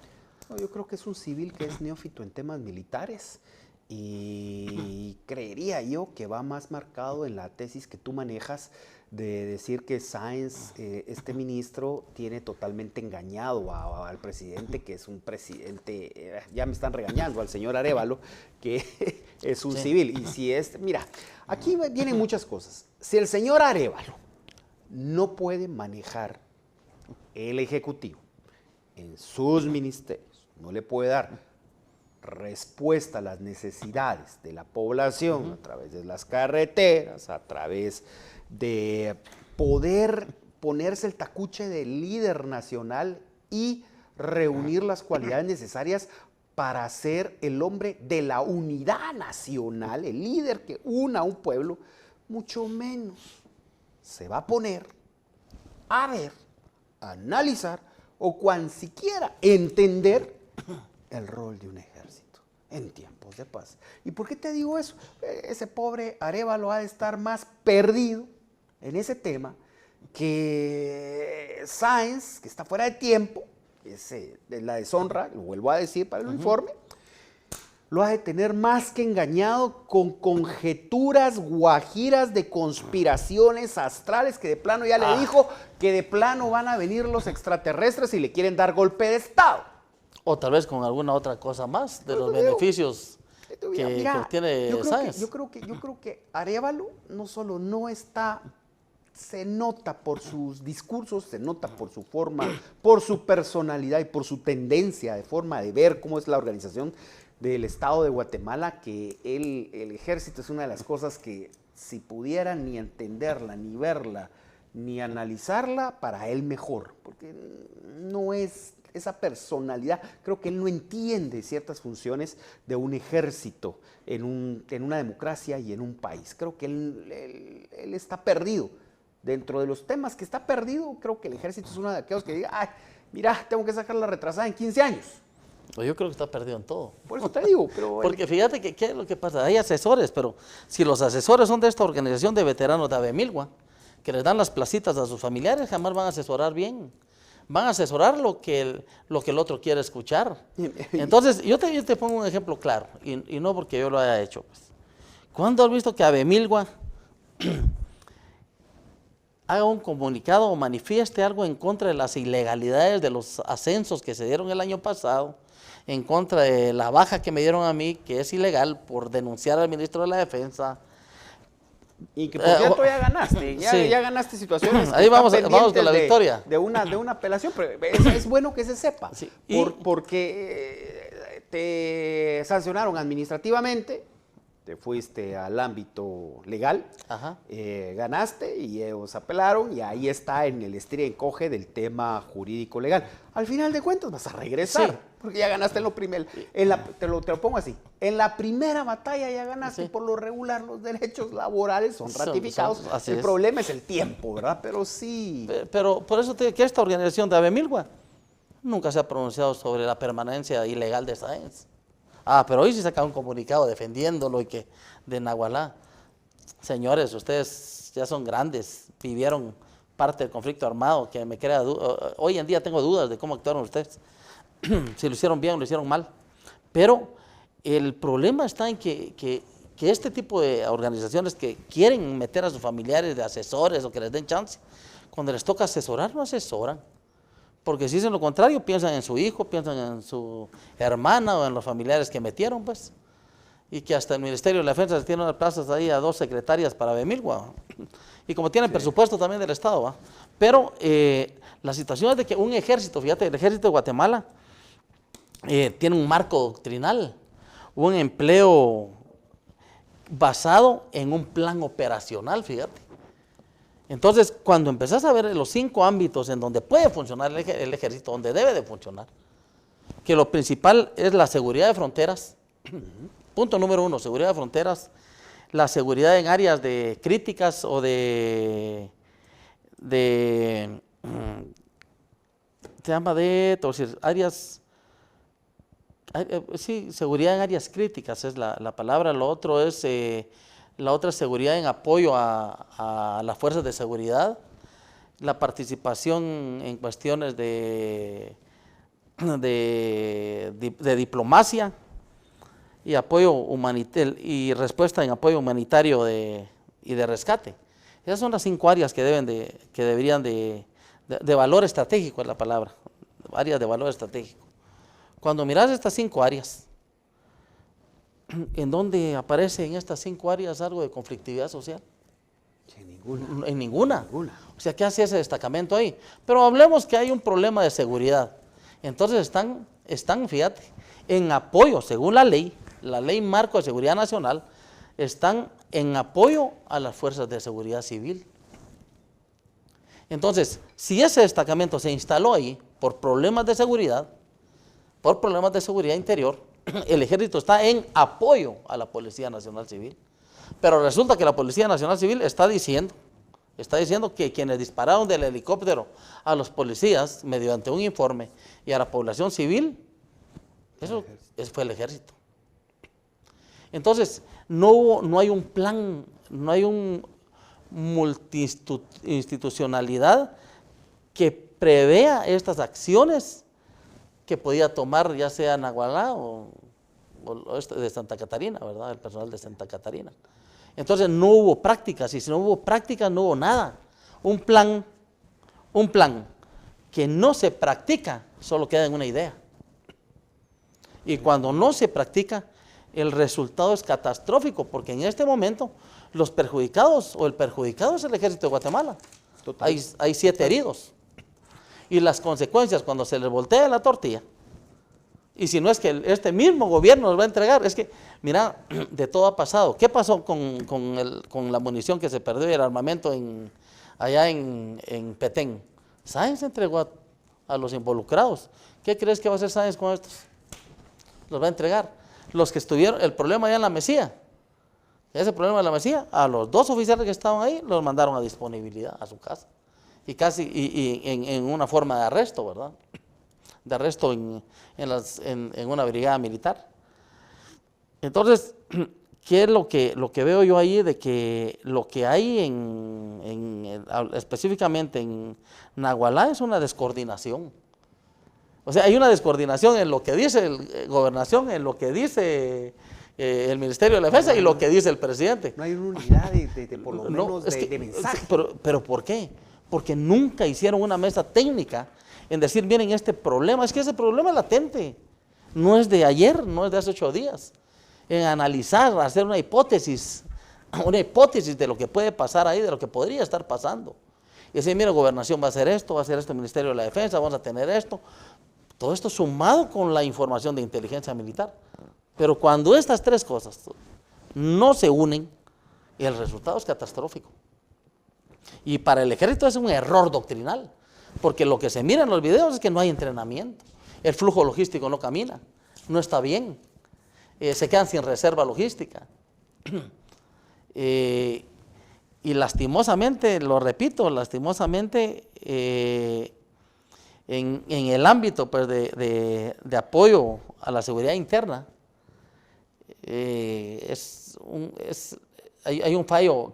[SPEAKER 2] No, yo creo que es un civil que es neófito en temas militares y creería yo que va más marcado en la tesis que tú manejas de decir que Sáenz, este ministro, tiene totalmente engañado al presidente, que es un presidente, ya me están regañando, al señor Arévalo, que es un civil. Y si es, mira, aquí vienen muchas cosas. Si el señor Arévalo no puede manejar el Ejecutivo en sus ministerios, no le puede dar respuesta a las necesidades de la población a través de las carreteras, a través de poder ponerse el tacuche de líder nacional y reunir las cualidades necesarias para ser el hombre de la unidad nacional, el líder que una a un pueblo, mucho menos se va a poner a ver, a analizar o cuan siquiera entender el rol de un ejército en tiempos de paz. ¿Y por qué te digo eso? Ese pobre Arévalo ha de estar más perdido en ese tema que Sáenz, que está fuera de tiempo, de la deshonra, lo vuelvo a decir para el informe, lo ha de tener más que engañado con conjeturas guajiras de conspiraciones astrales que de plano ya le dijo que de plano van a venir los extraterrestres y le quieren dar golpe de Estado.
[SPEAKER 1] O tal vez con alguna otra cosa más de los beneficios que obtiene Sáenz.
[SPEAKER 2] Yo creo que Arévalo no solo no está, se nota por sus discursos, se nota por su forma, por su personalidad y por su tendencia de forma de ver cómo es la organización del Estado de Guatemala, que el ejército es una de las cosas que si pudiera ni entenderla, ni verla, ni analizarla, para él mejor, porque no es esa personalidad, creo que él no entiende ciertas funciones de un ejército en una democracia y en un país. Creo que él está perdido. Dentro de los temas que está perdido, creo que el ejército es uno de aquellos que diga, ay, mira, tengo que sacar la retrasada en 15 años.
[SPEAKER 1] Yo creo que está perdido en todo.
[SPEAKER 2] Por eso te digo, pero...
[SPEAKER 1] Porque fíjate que, ¿qué es lo que pasa? Hay asesores, pero si los asesores son de esta organización de veteranos de Abemilgua, que les dan las placitas a sus familiares, jamás van a asesorar bien. Van a asesorar lo que el otro quiere escuchar. Entonces, yo te pongo un ejemplo claro, y no porque yo lo haya hecho. Pues. ¿Cuándo has visto que Abemilgua haga un comunicado o manifieste algo en contra de las ilegalidades de los ascensos que se dieron el año pasado, en contra de la baja que me dieron a mí, que es ilegal, por denunciar al ministro de la Defensa?
[SPEAKER 2] Y que por cierto ya ganaste, ya ganaste situaciones.
[SPEAKER 1] Ahí vamos con la victoria.
[SPEAKER 2] De una apelación, pero es bueno que se sepa, sí. Porque te sancionaron administrativamente, te fuiste al ámbito legal, ganaste y ellos apelaron y ahí está en el estira y encoge del tema jurídico legal. Al final de cuentas vas a regresar, porque ya ganaste en lo primero. Te lo pongo así, en la primera batalla ya ganaste, por lo regular los derechos laborales son ratificados. El problema es el tiempo, ¿verdad? Pero sí.
[SPEAKER 1] Pero por eso te digo que esta organización de Abemilgua nunca se ha pronunciado sobre la permanencia ilegal de Sáenz. Pero hoy sí saca un comunicado defendiéndolo y que de Nagualá. Señores, ustedes ya son grandes, vivieron parte del conflicto armado, que me crea hoy en día tengo dudas de cómo actuaron ustedes, si lo hicieron bien o lo hicieron mal. Pero el problema está en que este tipo de organizaciones que quieren meter a sus familiares de asesores o que les den chance, cuando les toca asesorar, no asesoran. Porque si dicen lo contrario, piensan en su hijo, piensan en su hermana o en los familiares que metieron, pues. Y que hasta el Ministerio de la Defensa tiene unas plazas ahí a 2 secretarias para Abemilgua. Y como tienen presupuesto también del Estado, ¿va? Pero la situación es de que un ejército, fíjate, el ejército de Guatemala tiene un marco doctrinal, un empleo basado en un plan operacional, fíjate. Entonces, cuando empezás a ver los 5 ámbitos en donde puede funcionar el ejército, donde debe de funcionar, que lo principal es la seguridad de fronteras. Punto número 1, seguridad de fronteras, la seguridad en áreas de críticas o se llama áreas, sí, seguridad en áreas críticas es la palabra. Lo otro es, la otra seguridad en apoyo a las fuerzas de seguridad, la participación en cuestiones de diplomacia y apoyo humanitario y respuesta en apoyo humanitario y de rescate. Esas son las 5 áreas que deberían de valor estratégico, es la palabra, áreas de valor estratégico. Cuando miras estas 5 áreas, ¿en dónde aparece en estas 5 áreas algo de conflictividad social?
[SPEAKER 2] En ninguna.
[SPEAKER 1] En ninguna. O sea, ¿qué hace ese destacamento ahí? Pero hablemos que hay un problema de seguridad. Entonces están, fíjate, en apoyo, según la ley marco de seguridad nacional, están en apoyo a las fuerzas de seguridad civil. Entonces, si ese destacamento se instaló ahí por problemas de seguridad interior, el ejército está en apoyo a la Policía Nacional Civil. Pero resulta que la Policía Nacional Civil está diciendo que quienes dispararon del helicóptero a los policías mediante un informe y a la población civil, eso fue el ejército. Entonces, no hay un plan, no hay un multi-institucionalidad que prevea estas acciones que podía tomar ya sea Nagualá o de Santa Catarina, ¿verdad? El personal de Santa Catarina. Entonces no hubo prácticas, y si no hubo prácticas no hubo nada. Un plan que no se practica solo queda en una idea. Y cuando no se practica, el resultado es catastrófico, porque en este momento los perjudicados o el perjudicado es el ejército de Guatemala. Hay 7 heridos. Y las consecuencias cuando se les voltea la tortilla, y si no es que este mismo gobierno nos va a entregar, es que, mira, de todo ha pasado. ¿Qué pasó con la munición que se perdió y el armamento allá en Petén? Sáenz entregó a los involucrados. ¿Qué crees que va a hacer Sáenz con estos? Los va a entregar. Los que estuvieron, el problema allá en la Mesía, ese problema de la Mesía, a los 2 oficiales que estaban ahí, los mandaron a disponibilidad a su casa. Y casi en una forma de arresto, ¿verdad? De arresto en una brigada militar. Entonces, ¿qué es lo que veo yo ahí? De que lo que hay específicamente en Nagualá es una descoordinación. O sea, hay una descoordinación en lo que dice Gobernación, en lo que dice el Ministerio de la Defensa y lo que dice el presidente.
[SPEAKER 2] No hay una unidad por lo menos de mensaje.
[SPEAKER 1] Pero ¿por qué? Porque nunca hicieron una mesa técnica en decir, miren, este problema, es que ese problema es latente, no es de ayer, no es de hace 8 días. En analizar, hacer una hipótesis de lo que puede pasar ahí, de lo que podría estar pasando. Y decir, mira, Gobernación va a hacer esto, el Ministerio de la Defensa, vamos a tener esto. Todo esto sumado con la información de inteligencia militar. Pero cuando estas 3 cosas no se unen, el resultado es catastrófico. Y para el ejército es un error doctrinal, porque lo que se mira en los videos es que no hay entrenamiento, el flujo logístico no camina, no está bien, se quedan sin reserva logística. Y lastimosamente, lo repito, en el ámbito pues, de apoyo a la seguridad interna, hay un fallo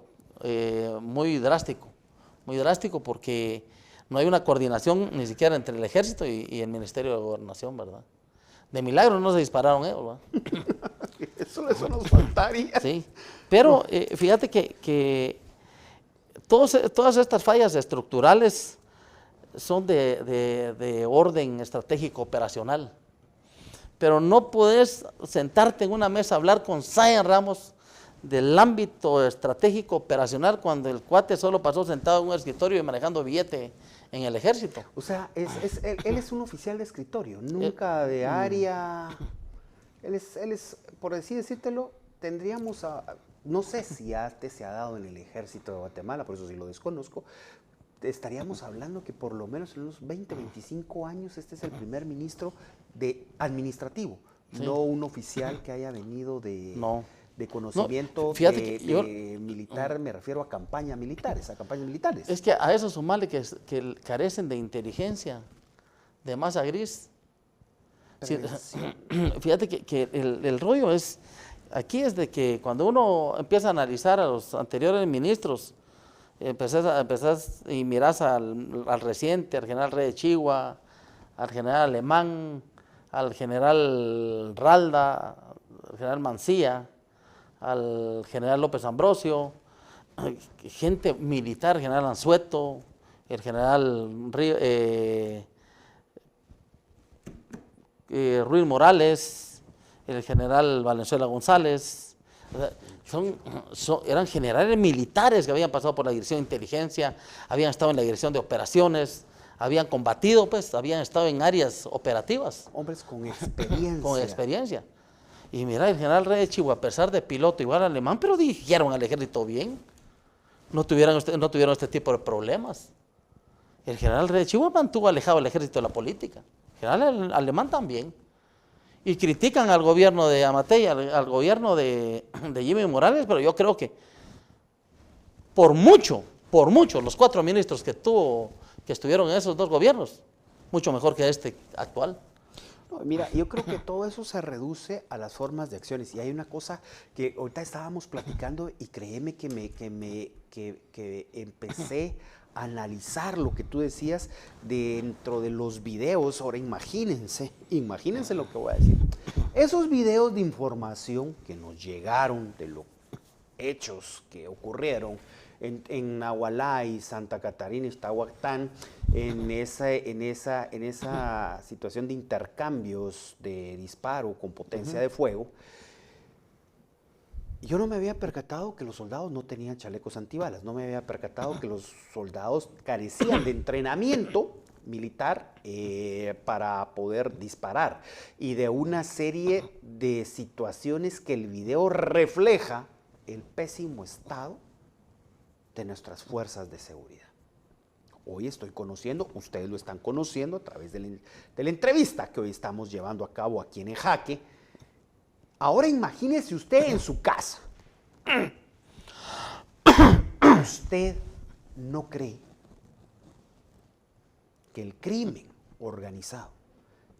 [SPEAKER 1] muy drástico porque no hay una coordinación ni siquiera entre el ejército y el Ministerio de Gobernación, ¿verdad? De milagro no se dispararon ellos, ¿verdad?
[SPEAKER 2] Eso nos faltaría.
[SPEAKER 1] Sí, pero fíjate que todas estas fallas estructurales son de orden estratégico operacional, pero no puedes sentarte en una mesa a hablar con Sáenz Ramos del ámbito estratégico operacional cuando el cuate solo pasó sentado en un escritorio y manejando billete en el ejército.
[SPEAKER 2] O sea, él es un oficial de escritorio, nunca de área. Él es, por así decírtelo, tendríamos no sé si antes se ha dado en el ejército de Guatemala, por eso sí lo desconozco, estaríamos hablando que por lo menos en unos 20, 25 años este es el primer ministro administrativo, sí. No un oficial que haya venido de conocimiento de militar, me refiero a campañas militares,
[SPEAKER 1] Es que a eso sumarle que carecen de inteligencia, de masa gris. Sí, fíjate que el rollo es, aquí es de que cuando uno empieza a analizar a los anteriores ministros, empezás y mirás al reciente, al general Rey de Chigua, al general Alemán, al general Ralda, al general Mancilla, al general López Ambrosio, gente militar, el general Anzueto, el general Ruiz Morales, el general Valenzuela González, eran generales militares que habían pasado por la dirección de inteligencia, habían estado en la dirección de operaciones, habían combatido, pues, habían estado en áreas operativas.
[SPEAKER 2] Hombres con experiencia.
[SPEAKER 1] Con experiencia. Y mira, el general Rey de Chigua, a pesar de piloto igual alemán, pero dirigieron al ejército bien. No tuvieron este tipo de problemas. El general Rey de Chigua mantuvo alejado al ejército de la política. El general alemán también. Y critican al gobierno de Amatei, al gobierno de Jimmy Morales, pero yo creo que por mucho, los 4 ministros que estuvieron en esos 2 gobiernos, mucho mejor que este actual.
[SPEAKER 2] No, mira, yo creo que todo eso se reduce a las formas de acciones. Y hay una cosa que ahorita estábamos platicando y créeme que empecé a analizar lo que tú decías dentro de los videos. Ahora imagínense lo que voy a decir. Esos videos de información que nos llegaron de los hechos que ocurrieron en Nahualá y Santa Catarina y Iztahuacán, en esa situación de intercambios de disparo con potencia de fuego, yo no me había percatado que los soldados no tenían chalecos antibalas, no me había percatado que los soldados carecían de entrenamiento militar para poder disparar y de una serie de situaciones que el video refleja el pésimo estado de nuestras fuerzas de seguridad. Hoy estoy conociendo, ustedes lo están conociendo a través de la entrevista que hoy estamos llevando a cabo aquí en Jaque. Ahora imagínese usted en su casa. ¿Usted no cree que el crimen organizado,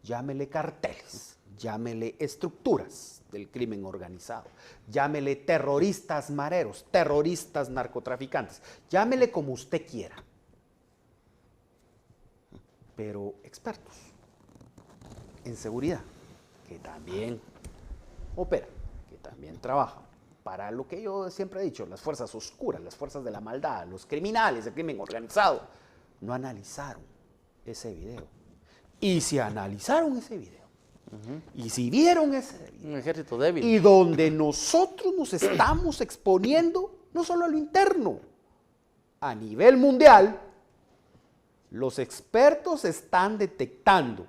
[SPEAKER 2] llámele carteles, llámele estructuras del crimen organizado, llámele terroristas mareros, terroristas narcotraficantes, llámele como usted quiera, pero expertos en seguridad, que también operan, que también trabajan para lo que yo siempre he dicho, las fuerzas oscuras, las fuerzas de la maldad, los criminales, el crimen organizado, no analizaron ese video. Y si analizaron ese video, y si vieron ese video,
[SPEAKER 1] un ejército débil,
[SPEAKER 2] y donde nosotros nos estamos exponiendo, no solo a lo interno, a nivel mundial, los expertos están detectando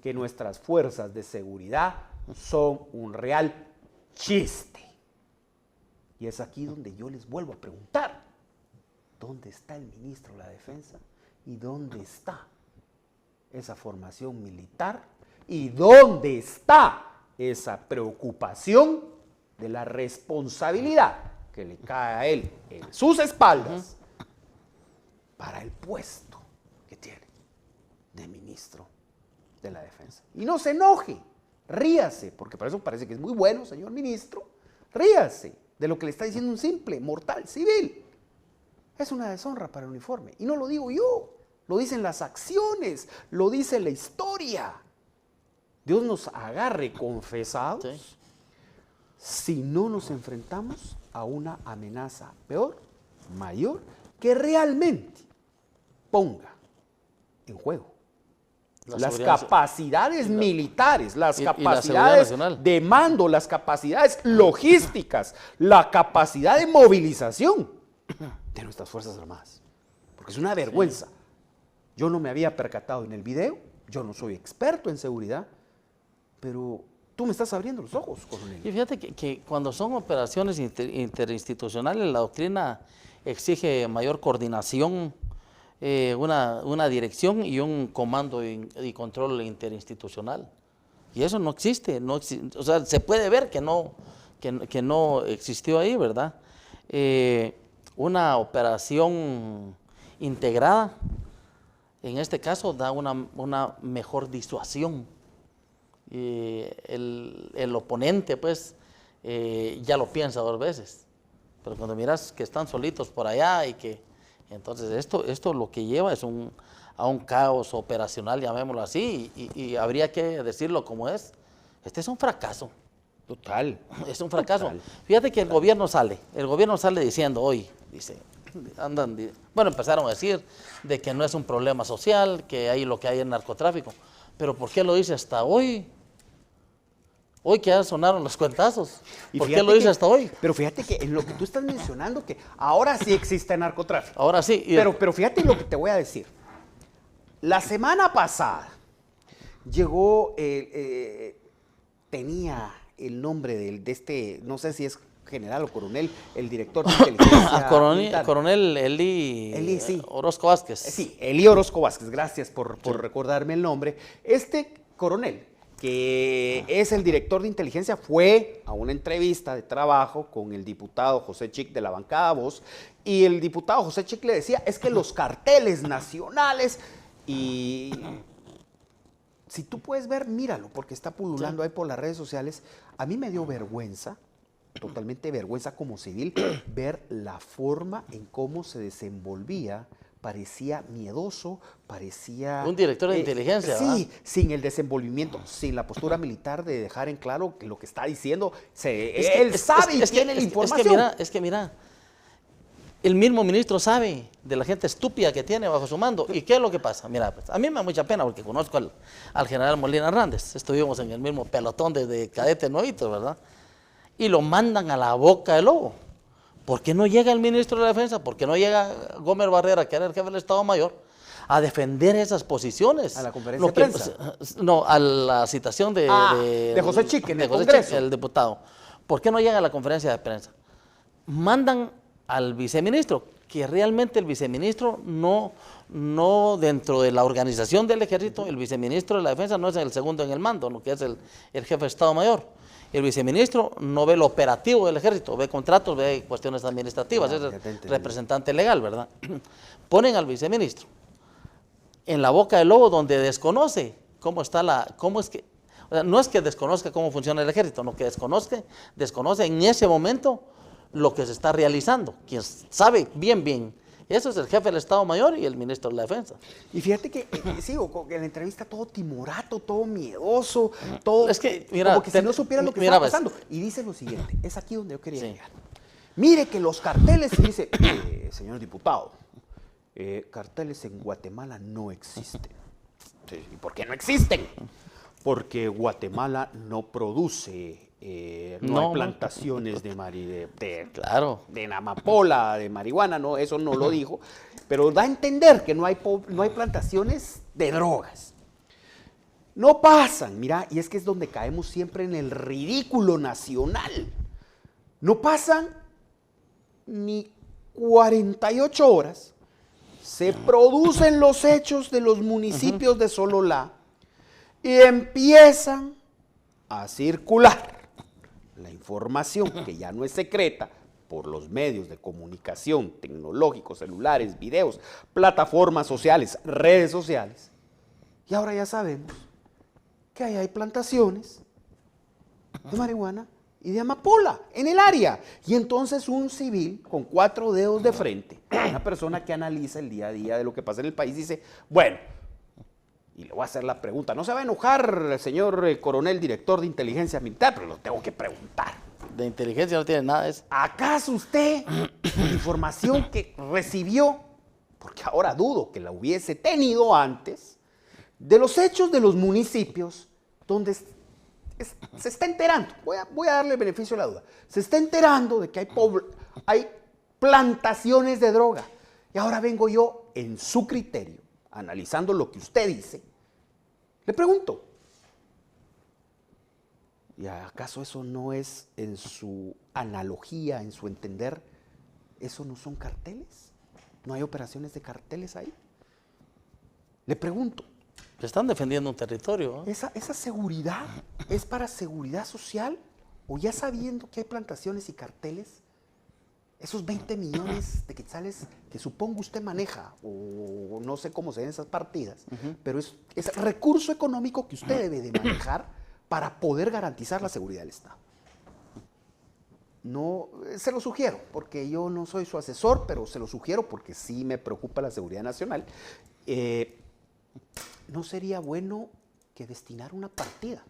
[SPEAKER 2] que nuestras fuerzas de seguridad son un real chiste. Y es aquí donde yo les vuelvo a preguntar, ¿dónde está el ministro de la Defensa? ¿Y dónde está esa formación militar? ¿Y dónde está esa preocupación de la responsabilidad que le cae a él en sus espaldas para el puesto que tiene de ministro de la Defensa? Y no se enoje, ríase, porque para eso parece que es muy bueno, señor ministro, ríase de lo que le está diciendo un simple mortal civil. Es una deshonra para el uniforme. Y no lo digo yo, lo dicen las acciones, lo dice la historia. Dios nos agarre confesados si no nos enfrentamos a una amenaza peor, mayor, que realmente ponga en juego las capacidades militares, las capacidades de mando, las capacidades logísticas, la capacidad de movilización de nuestras Fuerzas Armadas. Porque es una vergüenza. Yo no me había percatado en el video, yo no soy experto en seguridad, pero tú me estás abriendo los ojos, coronel.
[SPEAKER 1] Y fíjate que cuando son operaciones interinstitucionales, la doctrina exige mayor coordinación, una dirección y un comando y control interinstitucional. Y eso no existe, o sea, se puede ver que no existió ahí, ¿verdad? Una operación integrada, en este caso, da una mejor disuasión. El oponente, pues, ya lo piensa 2 veces. Pero cuando miras que están solitos por allá entonces esto lo que lleva es a un caos operacional, llamémoslo así, y habría que decirlo como es. Este es un fracaso.
[SPEAKER 2] Total.
[SPEAKER 1] Es un fracaso.
[SPEAKER 2] Total.
[SPEAKER 1] Fíjate que el gobierno sale diciendo hoy, empezaron a decir de que no es un problema social, que hay lo que hay en narcotráfico. Pero ¿por qué lo dice hasta hoy? Hoy que ya sonaron los cuentazos. ¿Por qué lo dice hasta hoy?
[SPEAKER 2] Pero fíjate que en lo que tú estás mencionando, que ahora sí existe narcotráfico.
[SPEAKER 1] Ahora sí.
[SPEAKER 2] Pero fíjate lo que te voy a decir. La semana pasada llegó, tenía el nombre de este, no sé si es general o coronel, el director de inteligencia
[SPEAKER 1] coronel Eli
[SPEAKER 2] sí.
[SPEAKER 1] Orozco Vázquez.
[SPEAKER 2] Sí, Eli Orozco Vázquez, gracias por recordarme el nombre. Este coronel, que es el director de inteligencia, fue a una entrevista de trabajo con el diputado José Chic de la bancada Voz, y el diputado José Chic le decía, es que los carteles nacionales, y si tú puedes ver, míralo, porque está pululando ahí por las redes sociales. A mí me dio vergüenza, totalmente vergüenza como civil, ver la forma en cómo se desenvolvía. Parecía miedoso, parecía...
[SPEAKER 1] Un director de inteligencia,
[SPEAKER 2] sí,
[SPEAKER 1] ¿verdad?
[SPEAKER 2] sin el desenvolvimiento, sin la postura militar de dejar en claro que lo que está diciendo, él sabe y tiene la información.
[SPEAKER 1] Es que mira, el mismo ministro sabe de la gente estúpida que tiene bajo su mando. ¿Y qué es lo que pasa? Mira, pues, a mí me da mucha pena porque conozco al general Molina Hernández. Estuvimos en el mismo pelotón de cadetes nuevitos, ¿verdad? Y lo mandan a la boca del lobo. ¿Por qué no llega el ministro de la Defensa? ¿Por qué no llega Gómez Barrera, que era el jefe del Estado Mayor, a defender esas posiciones?
[SPEAKER 2] ¿A la conferencia de prensa?
[SPEAKER 1] No, a la citación de
[SPEAKER 2] José Chic en el
[SPEAKER 1] José
[SPEAKER 2] Congreso.
[SPEAKER 1] Chic, el diputado. ¿Por qué no llega a la conferencia de prensa? Mandan al viceministro, que realmente el viceministro no dentro de la organización del ejército, el viceministro de la Defensa no es el segundo en el mando, ¿no? Que es el jefe de Estado Mayor. El viceministro no ve lo operativo del ejército, ve contratos, ve cuestiones administrativas, es el representante legal, ¿verdad? Ponen al viceministro en la boca del lobo, donde desconoce cómo es que, o sea, no es que desconozca cómo funciona el ejército, no, que desconoce en ese momento lo que se está realizando. Quien sabe bien, eso es el jefe del Estado Mayor y el ministro de la Defensa.
[SPEAKER 2] Y fíjate que, en la entrevista todo timorato, todo miedoso, todo,
[SPEAKER 1] es que, mira,
[SPEAKER 2] como que si no supiera lo que estaba pasando. Y dice lo siguiente, es aquí donde yo quería llegar. Mire que los carteles, y dice, señor diputado, carteles en Guatemala no existen. ¿Y por qué no existen? Porque Guatemala no produce... no hay plantaciones de amapola, de marihuana, no, eso no lo dijo, pero da a entender que no hay plantaciones de drogas. No pasan, mira, y es que es donde caemos siempre en el ridículo nacional. No pasan ni 48 horas, se producen los hechos de los municipios de Sololá y empiezan a circular la información, que ya no es secreta, por los medios de comunicación tecnológicos, celulares, videos, plataformas sociales, redes sociales. Y ahora ya sabemos que ahí hay plantaciones de marihuana y de amapola en el área. Y entonces un civil con 4 dedos de frente, una persona que analiza el día a día de lo que pasa en el país, dice, bueno, y le voy a hacer la pregunta. No se va a enojar el señor coronel director de inteligencia militar, pero lo tengo que preguntar.
[SPEAKER 1] De inteligencia no tiene nada de eso.
[SPEAKER 2] ¿Acaso usted, la información que recibió, porque ahora dudo que la hubiese tenido antes, de los hechos de los municipios donde se está enterando, voy a darle el beneficio de la duda, se está enterando de que hay plantaciones de droga? Y ahora vengo yo, en su criterio, analizando lo que usted dice, le pregunto, ¿Y acaso eso no es, en su analogía, en su entender, eso no son carteles? ¿No hay operaciones de carteles ahí? Le pregunto.
[SPEAKER 1] Están defendiendo un territorio, ¿no?
[SPEAKER 2] ¿Esa seguridad es para seguridad social? ¿O ya sabiendo que hay plantaciones y carteles, esos 20 millones de quetzales que supongo usted maneja, o no sé cómo se ven esas partidas, pero es recurso económico que usted debe de manejar para poder garantizar la seguridad del Estado? No, se lo sugiero, porque yo no soy su asesor, pero se lo sugiero porque sí me preocupa la seguridad nacional. ¿No sería bueno que destinar una partida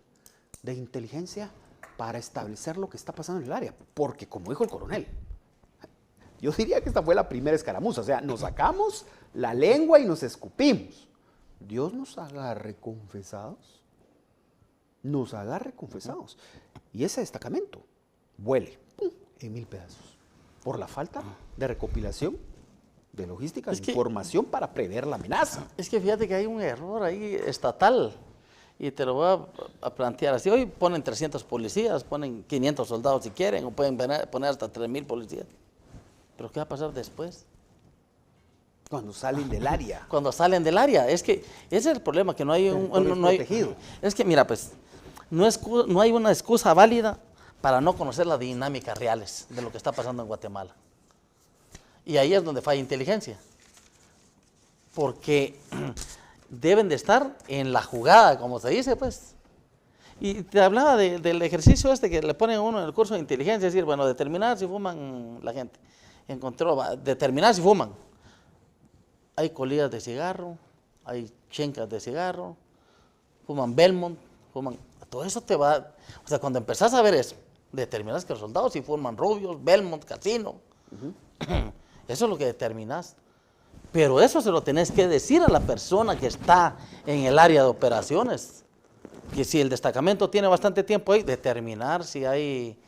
[SPEAKER 2] de inteligencia para establecer lo que está pasando en el área? Porque, como dijo el coronel, yo diría que esta fue la primera escaramuza. O sea, nos sacamos la lengua y nos escupimos. Dios nos agarre confesados. Nos agarre confesados. Y ese destacamento vuele en 1000 pedazos. Por la falta de recopilación de logística, de información para prever la amenaza.
[SPEAKER 1] Es que fíjate que hay un error ahí estatal. Y te lo voy a plantear así. Hoy ponen 300 policías, ponen 500 soldados si quieren, o pueden poner hasta 3000 policías. ¿Pero qué va a pasar después?
[SPEAKER 2] Cuando salen del área.
[SPEAKER 1] Cuando salen del área. Es que ese es el problema, que no hay un... No hay, es que, mira, pues, no hay una excusa válida para no conocer las dinámicas reales de lo que está pasando en Guatemala. Y ahí es donde falla inteligencia. Porque deben de estar en la jugada, como se dice, pues. Y te hablaba del ejercicio este que le ponen a uno en el curso de inteligencia, es decir, bueno, determinar si fuman la gente. Determinar si fuman. Hay colillas de cigarro, hay chencas de cigarro, fuman Belmont, fuman... Todo eso te va... O sea, cuando empezás a ver eso, determinas que los soldados si fuman rubios, Belmont, Casino. Eso es lo que determinas. Pero eso se lo tenés que decir a la persona que está en el área de operaciones. Que si el destacamento tiene bastante tiempo ahí, determinar si hay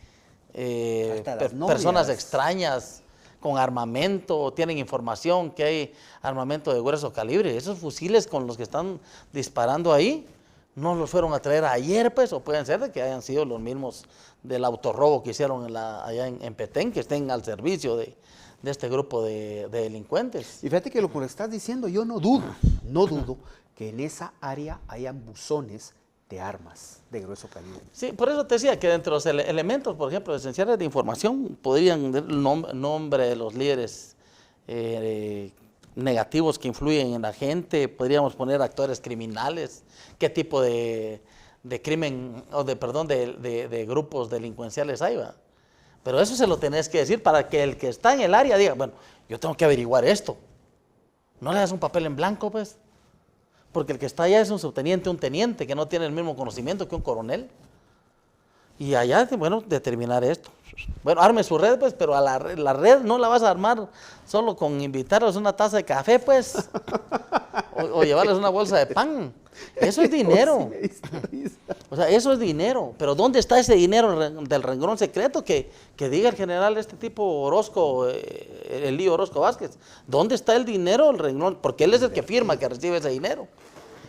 [SPEAKER 1] personas extrañas con armamento, tienen información que hay armamento de grueso calibre. Esos fusiles con los que están disparando ahí, no los fueron a traer ayer, pues, o pueden ser de que hayan sido los mismos del autorrobo que hicieron allá en Petén, que estén al servicio de este grupo de delincuentes.
[SPEAKER 2] Y fíjate que lo que le estás diciendo, yo no dudo que en esa área hayan buzones de armas de grueso calibre.
[SPEAKER 1] Sí, por eso te decía que dentro de los elementos, por ejemplo, esenciales de información, podrían dar el nombre de los líderes negativos que influyen en la gente, podríamos poner actores criminales, qué tipo de crimen, de grupos delincuenciales hay, ¿va? Pero eso se lo tenés que decir para que el que está en el área diga, bueno, yo tengo que averiguar esto. No le das un papel en blanco, pues. Porque el que está allá es un subteniente, un teniente, que no tiene el mismo conocimiento que un coronel. Y allá, bueno, determinar esto. Bueno, arme su red, pues, pero a la red no la vas a armar solo con invitarles una taza de café, pues. O llevarles una bolsa de pan. Eso es dinero. O sea, eso es dinero. Pero ¿dónde está ese dinero del renglón secreto que diga el general este tipo Orozco, Elío Orozco Vázquez? ¿Dónde está el dinero del renglón? Porque él es el que firma que recibe ese dinero.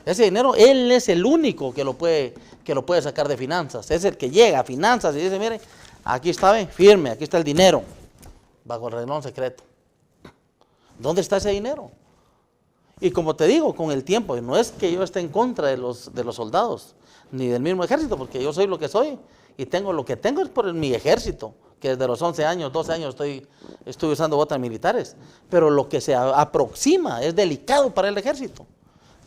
[SPEAKER 1] Ese dinero, él es el único que lo puede sacar de finanzas. Es el que llega a finanzas y dice, mire, aquí está, firme, aquí está el dinero, bajo el renglón secreto. ¿Dónde está ese dinero? Y como te digo, con el tiempo, no es que yo esté en contra de los soldados, ni del mismo ejército, porque yo soy lo que soy, y tengo lo que tengo es por mi ejército, que desde los 11 años, 12 años estoy usando botas militares, pero lo que se aproxima es delicado para el ejército.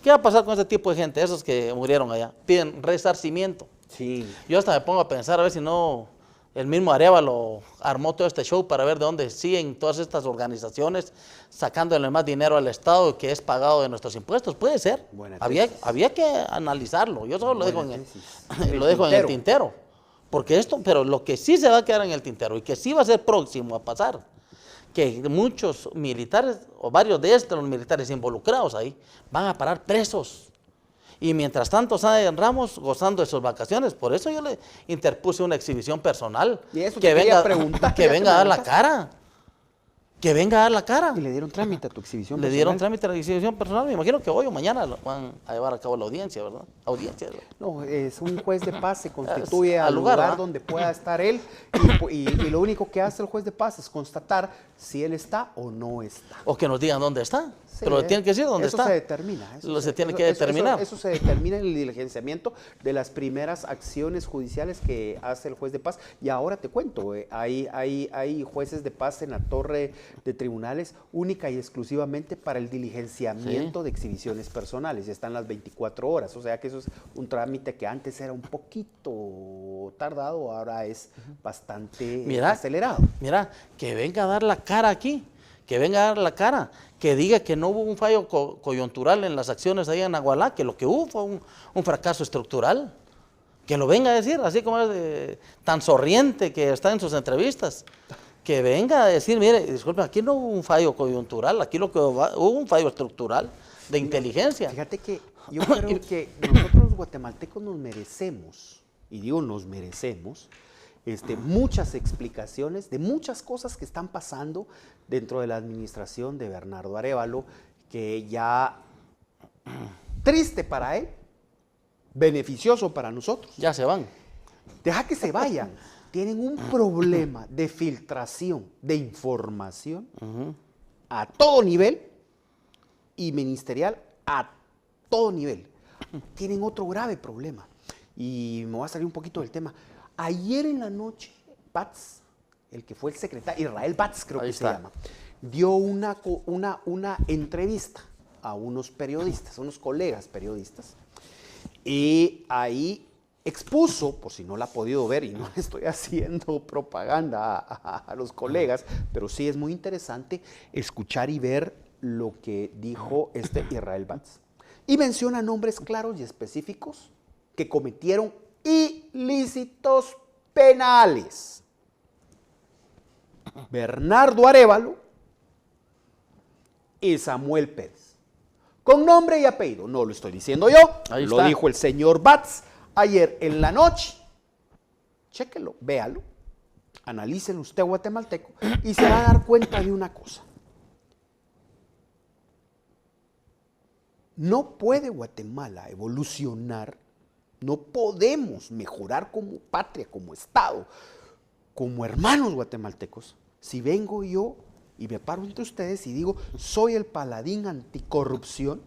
[SPEAKER 1] ¿Qué va a pasar con ese tipo de gente, esos que murieron allá? Piden resarcimiento.
[SPEAKER 2] Sí.
[SPEAKER 1] Yo hasta me pongo a pensar a ver si no el mismo Arévalo armó todo este show para ver de dónde siguen todas estas organizaciones sacándole más dinero al Estado que es pagado de nuestros impuestos. Puede ser. Había que analizarlo. Yo solo lo dejo en el tintero. Porque pero lo que sí se va a quedar en el tintero y que sí va a ser próximo a pasar, que muchos militares, o varios de estos militares involucrados ahí, van a parar presos. Y mientras tanto salen Ramos gozando de sus vacaciones. Por eso yo le interpuse una exhibición personal.
[SPEAKER 2] ¿Y eso
[SPEAKER 1] que venga a dar la cara. que venga a dar la cara.
[SPEAKER 2] Y le dieron trámite a tu exhibición
[SPEAKER 1] Le
[SPEAKER 2] personal.
[SPEAKER 1] dieron trámite a la exhibición personal. Me imagino que hoy o mañana lo van a llevar a cabo la audiencia, ¿verdad? Audiencia.
[SPEAKER 2] No, es un juez de paz, se constituye al
[SPEAKER 1] al
[SPEAKER 2] lugar,
[SPEAKER 1] lugar, ¿no?
[SPEAKER 2] donde pueda estar él y lo único que hace el juez de paz es constatar si él está o no está.
[SPEAKER 1] O que nos digan dónde está.
[SPEAKER 2] Sí,
[SPEAKER 1] Pero tienen que decir dónde
[SPEAKER 2] eso
[SPEAKER 1] está.
[SPEAKER 2] se determina.
[SPEAKER 1] Se tiene que determinar.
[SPEAKER 2] Eso se determina en el diligenciamiento de las primeras acciones judiciales que hace el juez de paz. Y ahora te cuento, hay jueces de paz en la torre de tribunales única y exclusivamente para el diligenciamiento de exhibiciones personales. Ya están las 24 horas. O sea que eso es un trámite que antes era un poquito tardado, ahora es bastante acelerado.
[SPEAKER 1] Mira, que venga a dar la cara aquí. Que venga a dar la cara, que diga que no hubo un fallo coyuntural en las acciones ahí en Agualá, que lo que hubo fue un fracaso estructural. Que lo venga a decir, así como es tan sonriente que está en sus entrevistas. Que venga a decir, mire, disculpe, aquí no hubo un fallo coyuntural, aquí lo que hubo un fallo estructural de inteligencia.
[SPEAKER 2] Fíjate que yo creo que nosotros los guatemaltecos nos merecemos, y digo nos merecemos, muchas explicaciones de muchas cosas que están pasando dentro de la administración de Bernardo Arévalo, que ya triste para él, beneficioso para nosotros.
[SPEAKER 1] Ya se van.
[SPEAKER 2] Deja que se vayan. Tienen un problema de filtración de información a todo nivel y ministerial a todo nivel. Tienen otro grave problema. Y me voy a salir un poquito del tema. Ayer en la noche, Batz, el que fue el secretario, Israel Batz creo que se llama, dio una entrevista a unos periodistas, a unos colegas periodistas, y ahí expuso, por si no la ha podido ver, y no le estoy haciendo propaganda a los colegas, pero sí es muy interesante escuchar y ver lo que dijo Israel Batz. Y menciona nombres claros y específicos que cometieron ilícitos penales. Bernardo Arévalo y Samuel Pérez. Con nombre y apellido. No lo estoy diciendo yo, lo dijo el señor Batz ayer en la noche. Chéquelo, véalo, analícelo usted, guatemalteco, y se va a dar cuenta de una cosa. No puede Guatemala evolucionar. No podemos mejorar como patria, como Estado, como hermanos guatemaltecos, si vengo yo y me paro entre ustedes y digo, soy el paladín anticorrupción,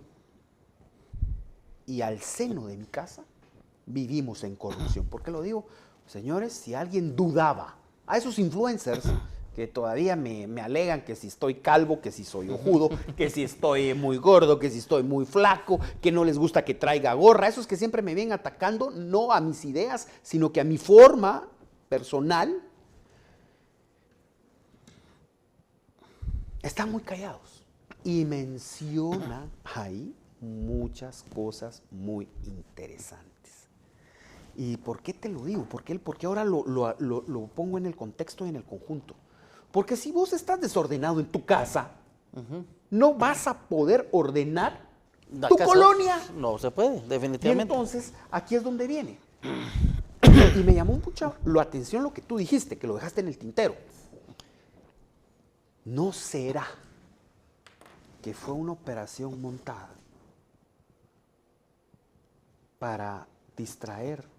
[SPEAKER 2] y al seno de mi casa vivimos en corrupción. ¿Por qué lo digo? Señores, si alguien dudaba, a esos influencers que todavía me alegan que si estoy calvo, que si soy ojudo, que si estoy muy gordo, que si estoy muy flaco, que no les gusta que traiga gorra, esos que siempre me vienen atacando, no a mis ideas, sino que a mi forma personal, están muy callados. Y menciona ahí muchas cosas muy interesantes. ¿Y por qué te lo digo? Porque ahora lo pongo en el contexto y en el conjunto. Porque si vos estás desordenado en tu casa, no vas a poder ordenar tu colonia.
[SPEAKER 1] No se puede, definitivamente.
[SPEAKER 2] Y entonces, aquí es donde viene. Y me llamó mucho la atención lo que tú dijiste, que lo dejaste en el tintero. ¿No será que fue una operación montada para distraer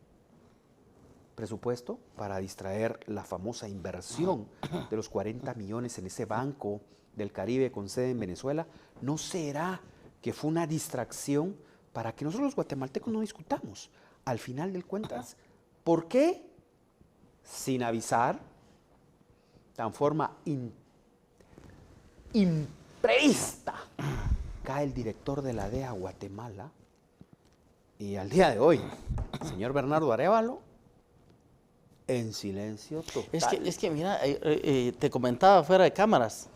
[SPEAKER 2] presupuesto, para distraer la famosa inversión de los 40 millones en ese banco del Caribe con sede en Venezuela? ¿No será que fue una distracción para que nosotros los guatemaltecos no discutamos? Al final del cuentas, ¿por qué sin avisar, tan forma imprevista, cae el director de la DEA Guatemala? Y al día de hoy, el señor Bernardo Arévalo, en silencio total.
[SPEAKER 1] Es que mira, te comentaba fuera de cámaras,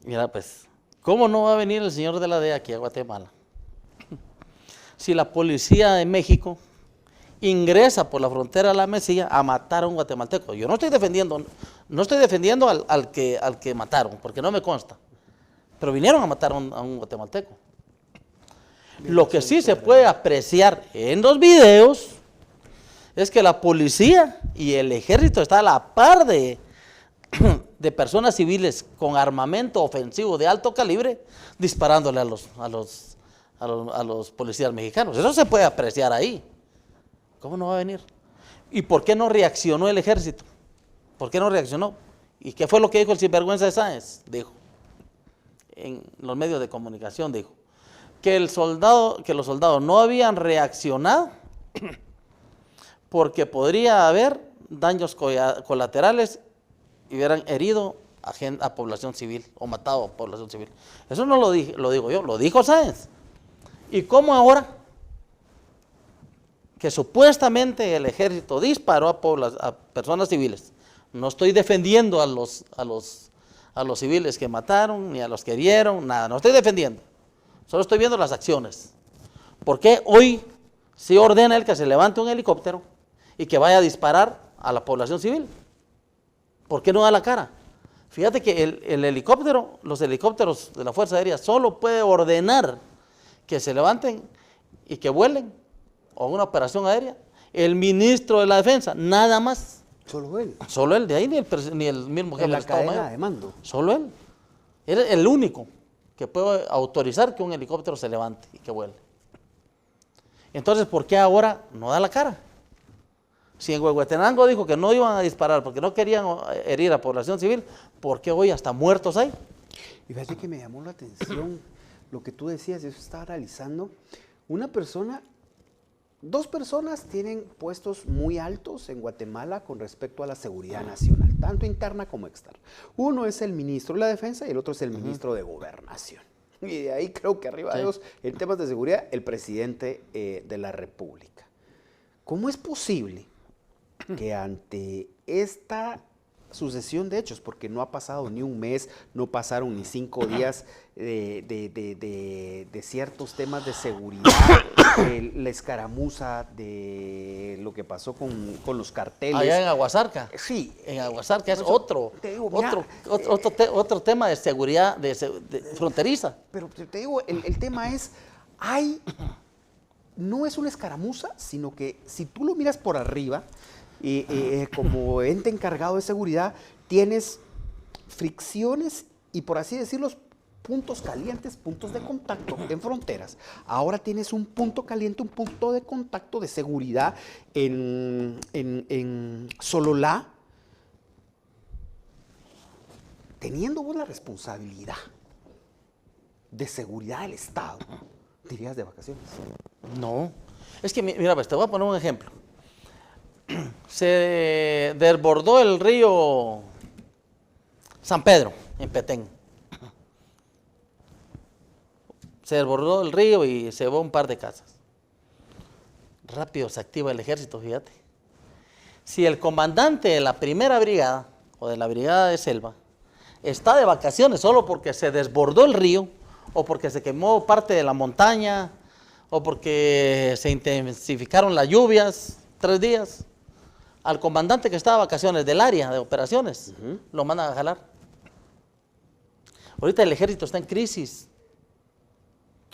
[SPEAKER 1] mira pues, ¿cómo no va a venir el señor de la DEA aquí a Guatemala? Si la policía de México ingresa por la frontera a la Mesilla a matar a un guatemalteco. Yo no estoy defendiendo al que mataron, porque no me consta, pero vinieron a matar a un guatemalteco. Lo que sí se puede apreciar en los videos es que la policía y el ejército está a la par de personas civiles con armamento ofensivo de alto calibre disparándole a los policías mexicanos. Eso se puede apreciar ahí. ¿Cómo no va a venir? ¿Y por qué no reaccionó el ejército? ¿Por qué no reaccionó? ¿Y qué fue lo que dijo el sinvergüenza de Sáenz? Dijo, en los medios de comunicación dijo, que los soldados no habían reaccionado porque podría haber daños colaterales y hubieran herido a población civil o matado a población civil. Eso no lo digo yo, lo dijo Sáenz. ¿Y cómo ahora? Que supuestamente el ejército disparó a personas civiles. No estoy defendiendo a los civiles que mataron, ni a los que dieron, nada, no estoy defendiendo. Solo estoy viendo las acciones. ¿Por qué hoy sí ordena él que se levante un helicóptero y que vaya a disparar a la población civil? ¿Por qué no da la cara? Fíjate que el helicóptero, los helicópteros de la Fuerza Aérea solo puede ordenar que se levanten y que vuelen o una operación aérea el ministro de la Defensa, nada más.
[SPEAKER 2] Solo él.
[SPEAKER 1] Solo él, de ahí ni el mismo jefe del Estado Mayor.
[SPEAKER 2] En la cadena de mando.
[SPEAKER 1] Solo él. Él es el único que puede autorizar que un helicóptero se levante y que vuele. Entonces, ¿por qué ahora no da la cara? Si en Huehuetenango dijo que no iban a disparar porque no querían herir a población civil, ¿por qué hoy hasta muertos hay?
[SPEAKER 2] Y fíjate que me llamó la atención lo que tú decías, yo estaba analizando. Dos personas tienen puestos muy altos en Guatemala con respecto a la seguridad nacional, tanto interna como externa. Uno es el ministro de la Defensa y el otro es el ministro de Gobernación. Y de ahí creo que arriba de ellos, en temas de seguridad, el presidente de la República. ¿Cómo es posible que ante esta sucesión de hechos, porque no ha pasado ni un mes, no pasaron ni 5 días de ciertos temas de seguridad, la escaramuza de lo que pasó con los carteles?
[SPEAKER 1] Allá en Aguasarca.
[SPEAKER 2] Sí.
[SPEAKER 1] En Aguasarca es otro tema de seguridad fronteriza.
[SPEAKER 2] Pero te digo, el tema es, no es una escaramuza, sino que si tú lo miras por arriba, como ente encargado de seguridad, tienes fricciones y, por así decirlo, puntos calientes, puntos de contacto en fronteras. Ahora tienes un punto caliente, un punto de contacto de seguridad en Sololá. Teniendo vos la responsabilidad de seguridad del Estado, ¿te irías de vacaciones?
[SPEAKER 1] No. Es que, mira, pues te voy a poner un ejemplo. Se desbordó el río San Pedro, en Petén. Se desbordó el río y se llevó un par de casas. Rápido se activa el ejército, fíjate. Si el comandante de la primera brigada, o de la brigada de selva, está de vacaciones solo porque se desbordó el río, o porque se quemó parte de la montaña, o porque se intensificaron las lluvias, 3 días, al comandante que está de vacaciones del área de operaciones, lo mandan a jalar. Ahorita el ejército está en crisis.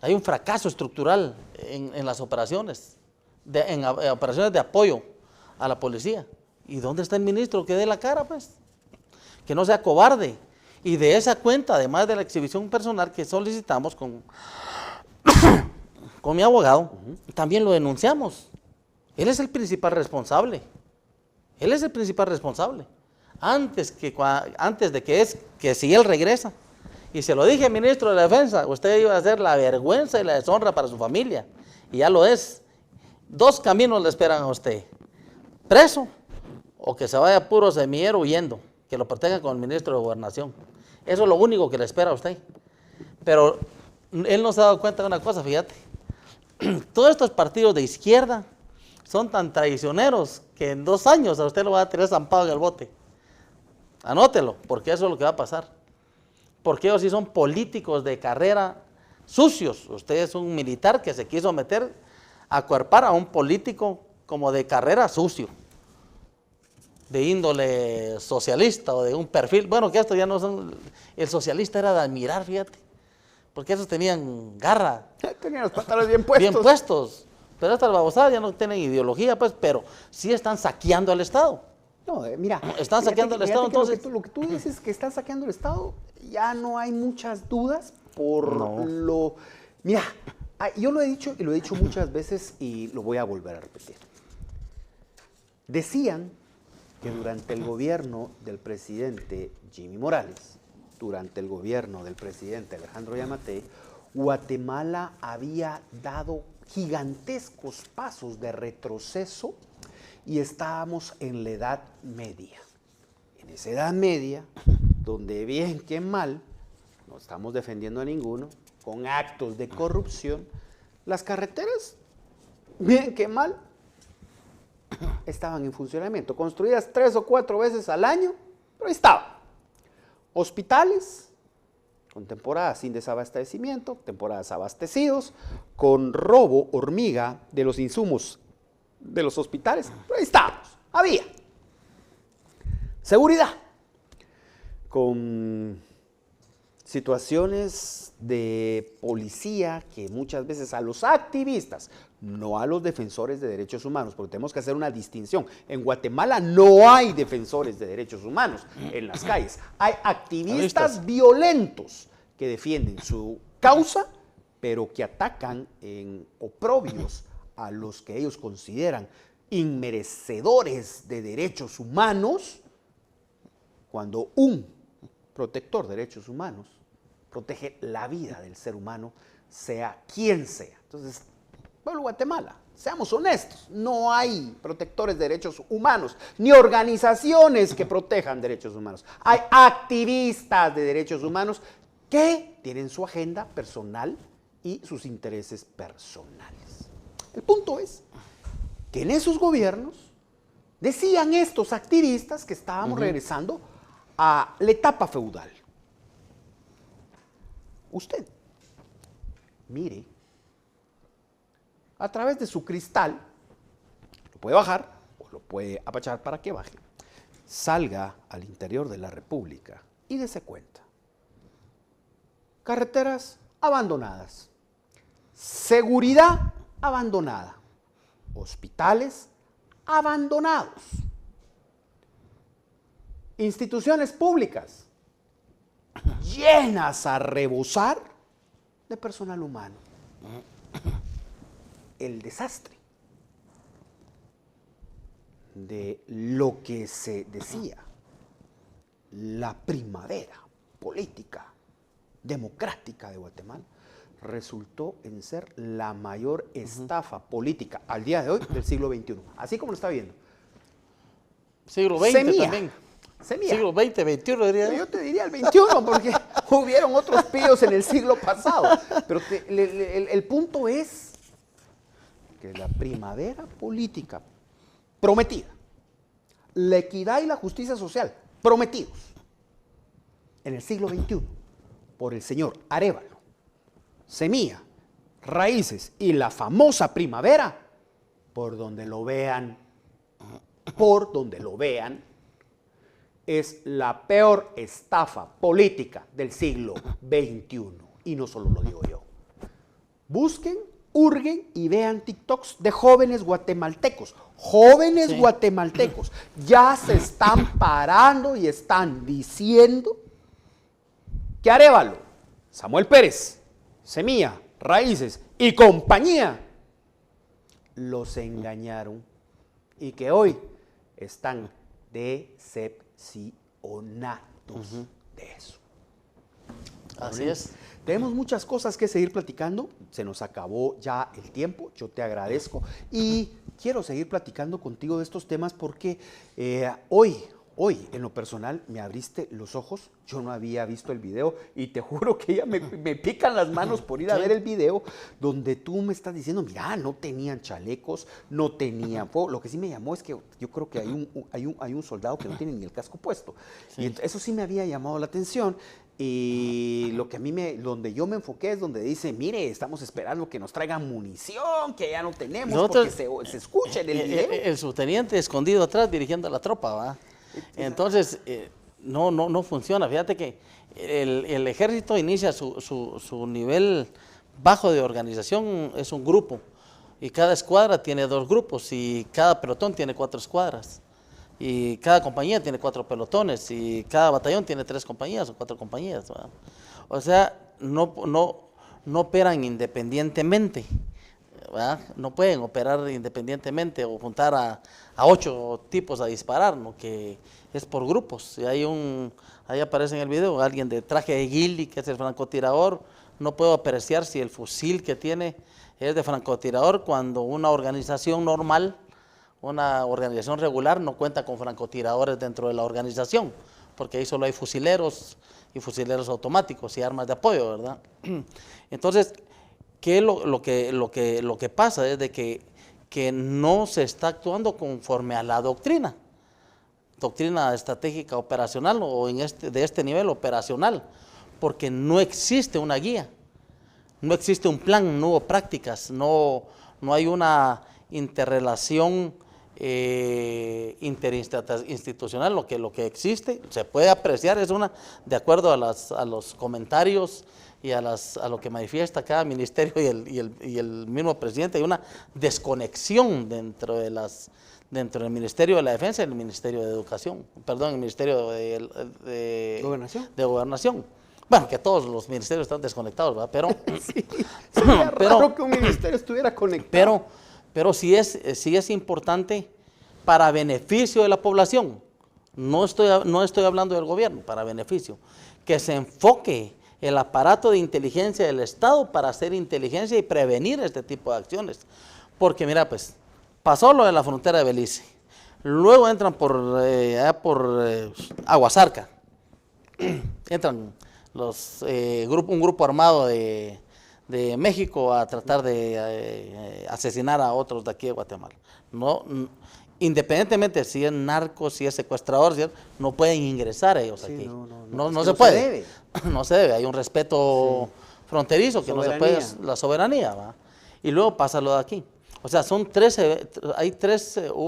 [SPEAKER 1] Hay un fracaso estructural en las operaciones, en operaciones de apoyo a la policía. ¿Y dónde está el ministro? Que dé la cara, pues. Que no sea cobarde. Y de esa cuenta, además de la exhibición personal que solicitamos con mi abogado, también lo denunciamos. Él es el principal responsable. Él es el principal responsable. Antes de que si él regresa. Y se lo dije al ministro de la Defensa, usted iba a hacer la vergüenza y la deshonra para su familia. Y ya lo es. 2 caminos le esperan a usted. Preso o que se vaya a puro semillero huyendo. Que lo protejan con el ministro de Gobernación. Eso es lo único que le espera a usted. Pero él no se ha dado cuenta de una cosa, fíjate. Todos estos partidos de izquierda son tan traicioneros que en 2 años a usted lo va a tener zampado en el bote. Anótelo, porque eso es lo que va a pasar. Porque ellos sí son políticos de carrera sucios. Usted es un militar que se quiso meter a acuerpar a un político como de carrera sucio, de índole socialista o de un perfil. Bueno, que esto ya no son. El socialista era de admirar, fíjate, porque esos tenían garra.
[SPEAKER 2] Tenían los pantalones bien puestos.
[SPEAKER 1] Bien puestos. Pero estas babosadas ya no tienen ideología, pues, pero sí están saqueando al Estado.
[SPEAKER 2] No, mira.
[SPEAKER 1] ¿Están saqueando el Estado entonces?
[SPEAKER 2] Lo que tú dices que están saqueando el Estado, ya no hay muchas dudas por lo... Mira, yo lo he dicho y lo he dicho muchas veces y lo voy a volver a repetir. Decían que durante el gobierno del presidente Jimmy Morales, durante el gobierno del presidente Alejandro Yamatei, Guatemala había dado gigantescos pasos de retroceso y estábamos en la Edad Media. En esa Edad Media, donde bien que mal, no estamos defendiendo a ninguno, con actos de corrupción, las carreteras, bien que mal, estaban en funcionamiento, construidas 3 o 4 veces al año, pero ahí estaban. Hospitales, con temporadas sin desabastecimiento, temporadas abastecidos, con robo hormiga de los insumos de los hospitales, pero ahí estábamos, había. Seguridad, con situaciones de policía que muchas veces a los activistas, no a los defensores de derechos humanos, porque tenemos que hacer una distinción. En Guatemala no hay defensores de derechos humanos en las calles. Hay activistas violentos que defienden su causa, pero que atacan en oprobios a los que ellos consideran inmerecedores de derechos humanos, cuando un protector de derechos humanos protege la vida del ser humano, sea quien sea. Entonces, pueblo de Guatemala, seamos honestos, no hay protectores de derechos humanos, ni organizaciones que protejan derechos humanos. Hay activistas de derechos humanos que tienen su agenda personal y sus intereses personales. El punto es que en esos gobiernos decían estos activistas que estábamos regresando a la etapa feudal. Usted, mire, a través de su cristal, lo puede bajar o lo puede apachar para que baje, salga al interior de la República y dése cuenta. Carreteras abandonadas, seguridad abandonada, hospitales abandonados, instituciones públicas llenas a rebosar de personal humano. El desastre de lo que se decía la primavera política democrática de Guatemala resultó en ser la mayor estafa política al día de hoy del siglo XXI, así como lo está viendo.
[SPEAKER 1] Siglo XX también. Siglo XX, XXI diría.
[SPEAKER 2] Yo te diría el XXI, porque hubieron otros pillos en el siglo pasado. Pero el punto es que la primavera política prometida, la equidad y la justicia social prometidos en el siglo XXI por el señor Arévalo, Semilla, Raíces y la famosa primavera, por donde lo vean, es la peor estafa política del siglo XXI. Y no solo lo digo yo. Busquen, hurguen y vean TikToks de jóvenes guatemaltecos. Jóvenes guatemaltecos ya se están parando y están diciendo que Arévalo, Samuel Pérez, Semilla, Raíces y compañía los engañaron y que hoy están decepcionados de eso.
[SPEAKER 1] Así es.
[SPEAKER 2] Tenemos muchas cosas que seguir platicando, se nos acabó ya el tiempo, yo te agradezco y quiero seguir platicando contigo de estos temas porque hoy en lo personal me abriste los ojos, yo no había visto el video y te juro que ya me pican las manos por ir a ver el video donde tú me estás diciendo, mira, no tenían chalecos, no tenían fuego. Lo que sí me llamó es que yo creo que hay un soldado que no tiene ni el casco puesto. Sí. Y eso sí me había llamado la atención. Y lo que donde yo me enfoqué es donde dice, mire, estamos esperando que nos traigan munición, que ya no tenemos, nosotros, porque se escucha en el video.
[SPEAKER 1] El subteniente escondido atrás dirigiendo a la tropa, ¿va? Entonces, no funciona. Fíjate que el ejército inicia su nivel bajo de organización, es un grupo, y cada escuadra tiene 2 grupos, y cada pelotón tiene 4 escuadras. y cada compañía tiene 4 pelotones y cada batallón tiene 3 compañías o 4 compañías, ¿verdad? O sea, no operan independientemente, ¿verdad? No pueden operar independientemente o juntar a 8 tipos a disparar, ¿no? Que es por grupos. Y ahí aparece en el video alguien de traje de ghillie, que es el francotirador. No puedo apreciar si el fusil que tiene es de francotirador cuando una organización normal, una organización regular, no cuenta con francotiradores dentro de la organización, porque ahí solo hay fusileros y fusileros automáticos y armas de apoyo, ¿verdad? Entonces, ¿qué es lo que pasa? Es de que no se está actuando conforme a la doctrina estratégica operacional o de este nivel operacional, porque no existe una guía, no existe un plan, no hubo prácticas, no hay una interrelación interinstitucional. Lo que existe, se puede apreciar, es de acuerdo a los comentarios y a lo que manifiesta cada ministerio y el mismo presidente, hay una desconexión dentro del Ministerio de la Defensa y el Ministerio de Educación, perdón, el Ministerio de Gobernación. Bueno, que todos los ministerios están desconectados, ¿verdad? Pero
[SPEAKER 2] sí, sería raro que un ministerio estuviera conectado.
[SPEAKER 1] Pero sí es importante para beneficio de la población. No estoy hablando del gobierno, para beneficio. Que se enfoque el aparato de inteligencia del Estado para hacer inteligencia y prevenir este tipo de acciones. Porque mira, pues, pasó lo de la frontera de Belice. Luego entran allá por Aguasarca. Entran un grupo armado de México a tratar de asesinar a otros de aquí de Guatemala. Independientemente si es narco, si es secuestrador, no pueden ingresar ellos aquí. No se puede. No se debe, hay un respeto fronterizo que no se puede, la soberanía, ¿va? Y luego pasa lo de aquí. O sea, hubo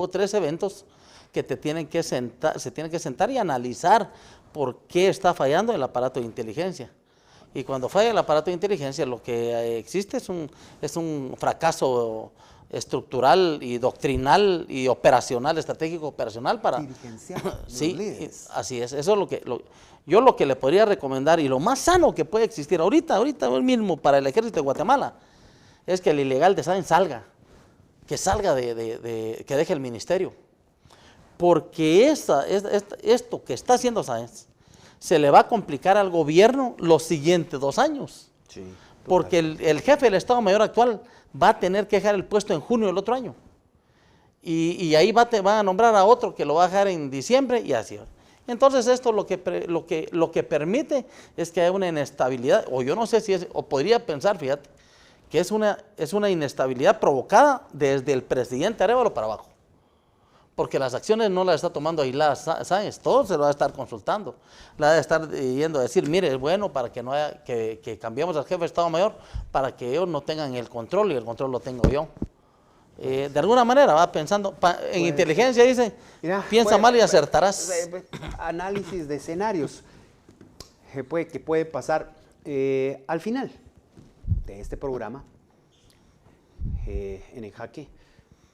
[SPEAKER 1] 3 eventos que se tienen que sentar y analizar por qué está fallando el aparato de inteligencia. Y cuando falla el aparato de inteligencia, lo que existe es un fracaso estructural y doctrinal y operacional, estratégico operacional para...
[SPEAKER 2] Dirigencial.
[SPEAKER 1] Sí, así es. Eso es yo lo que le podría recomendar y lo más sano que puede existir ahorita mismo para el ejército de Guatemala es que el ilegal de SAENS salga, que salga que deje el ministerio. Porque esto que está haciendo SAENS se le va a complicar al gobierno los siguientes 2 años. Sí, porque el jefe del Estado Mayor actual va a tener que dejar el puesto en junio del otro año. Y ahí va a nombrar a otro que lo va a dejar en diciembre y así. Entonces esto lo que permite es que haya una inestabilidad, o yo no sé si o podría pensar, fíjate, que es una inestabilidad provocada desde el presidente Arévalo para abajo. Porque las acciones no las está tomando aisladas SAENS, todo se lo va a estar consultando. Le va a estar yendo a decir, mire, es bueno para que no haya, que cambiemos al jefe de Estado Mayor para que ellos no tengan el control y el control lo tengo yo. De alguna manera va pensando, en inteligencia dice, piensa mal y acertarás.
[SPEAKER 2] Análisis de escenarios que puede pasar al final de este programa, en el Jaque,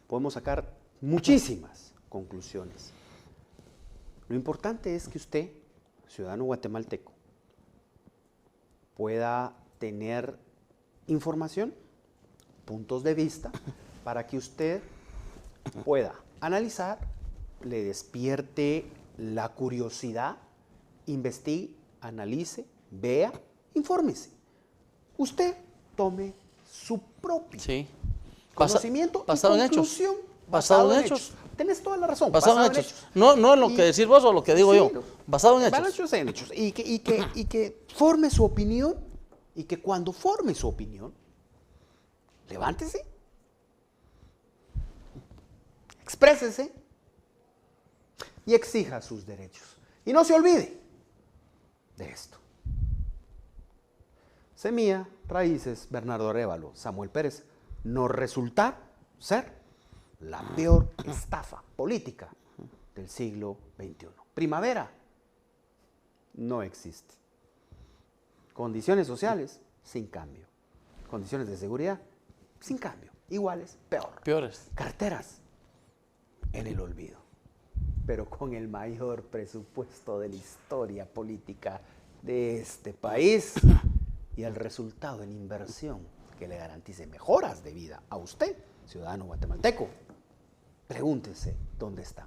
[SPEAKER 2] podemos sacar muchísimas conclusiones. Lo importante es que usted, ciudadano guatemalteco, pueda tener información, puntos de vista, para que usted pueda analizar, le despierte la curiosidad, investigue, analice, vea, infórmese. Usted tome su propio conocimiento
[SPEAKER 1] basado
[SPEAKER 2] y
[SPEAKER 1] en
[SPEAKER 2] conclusión.
[SPEAKER 1] Basado en hechos.
[SPEAKER 2] Tienes toda la razón.
[SPEAKER 1] Basado en hechos. No en lo que decís vos o lo que digo yo. Basado en hechos.
[SPEAKER 2] Basado en hechos. Y que forme su opinión, y que cuando forme su opinión, levántese, exprésese y exija sus derechos. Y no se olvide de esto. Semilla, Raíces, Bernardo Arévalo, Samuel Pérez, nos resulta ser la peor estafa política del siglo XXI. Primavera no existe. Condiciones sociales, sin cambio. Condiciones de seguridad, sin cambio. Iguales, peores.
[SPEAKER 1] Peores.
[SPEAKER 2] Carteras, en el olvido. pero con el mayor presupuesto de la historia política de este país y el resultado en inversión que le garantice mejoras de vida a usted, ciudadano guatemalteco. Pregúntese dónde están.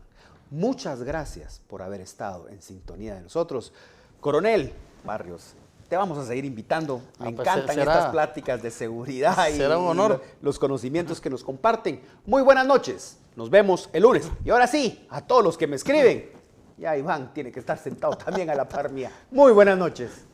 [SPEAKER 2] Muchas gracias por haber estado en sintonía de nosotros. Coronel Barrios, te vamos a seguir invitando. Me encantan estas pláticas de seguridad y
[SPEAKER 1] será un honor.
[SPEAKER 2] Los conocimientos que nos comparten. Muy buenas noches. Nos vemos el lunes. Y ahora sí, a todos los que me escriben. Ya Iván tiene que estar sentado también a la par mía. Muy buenas noches.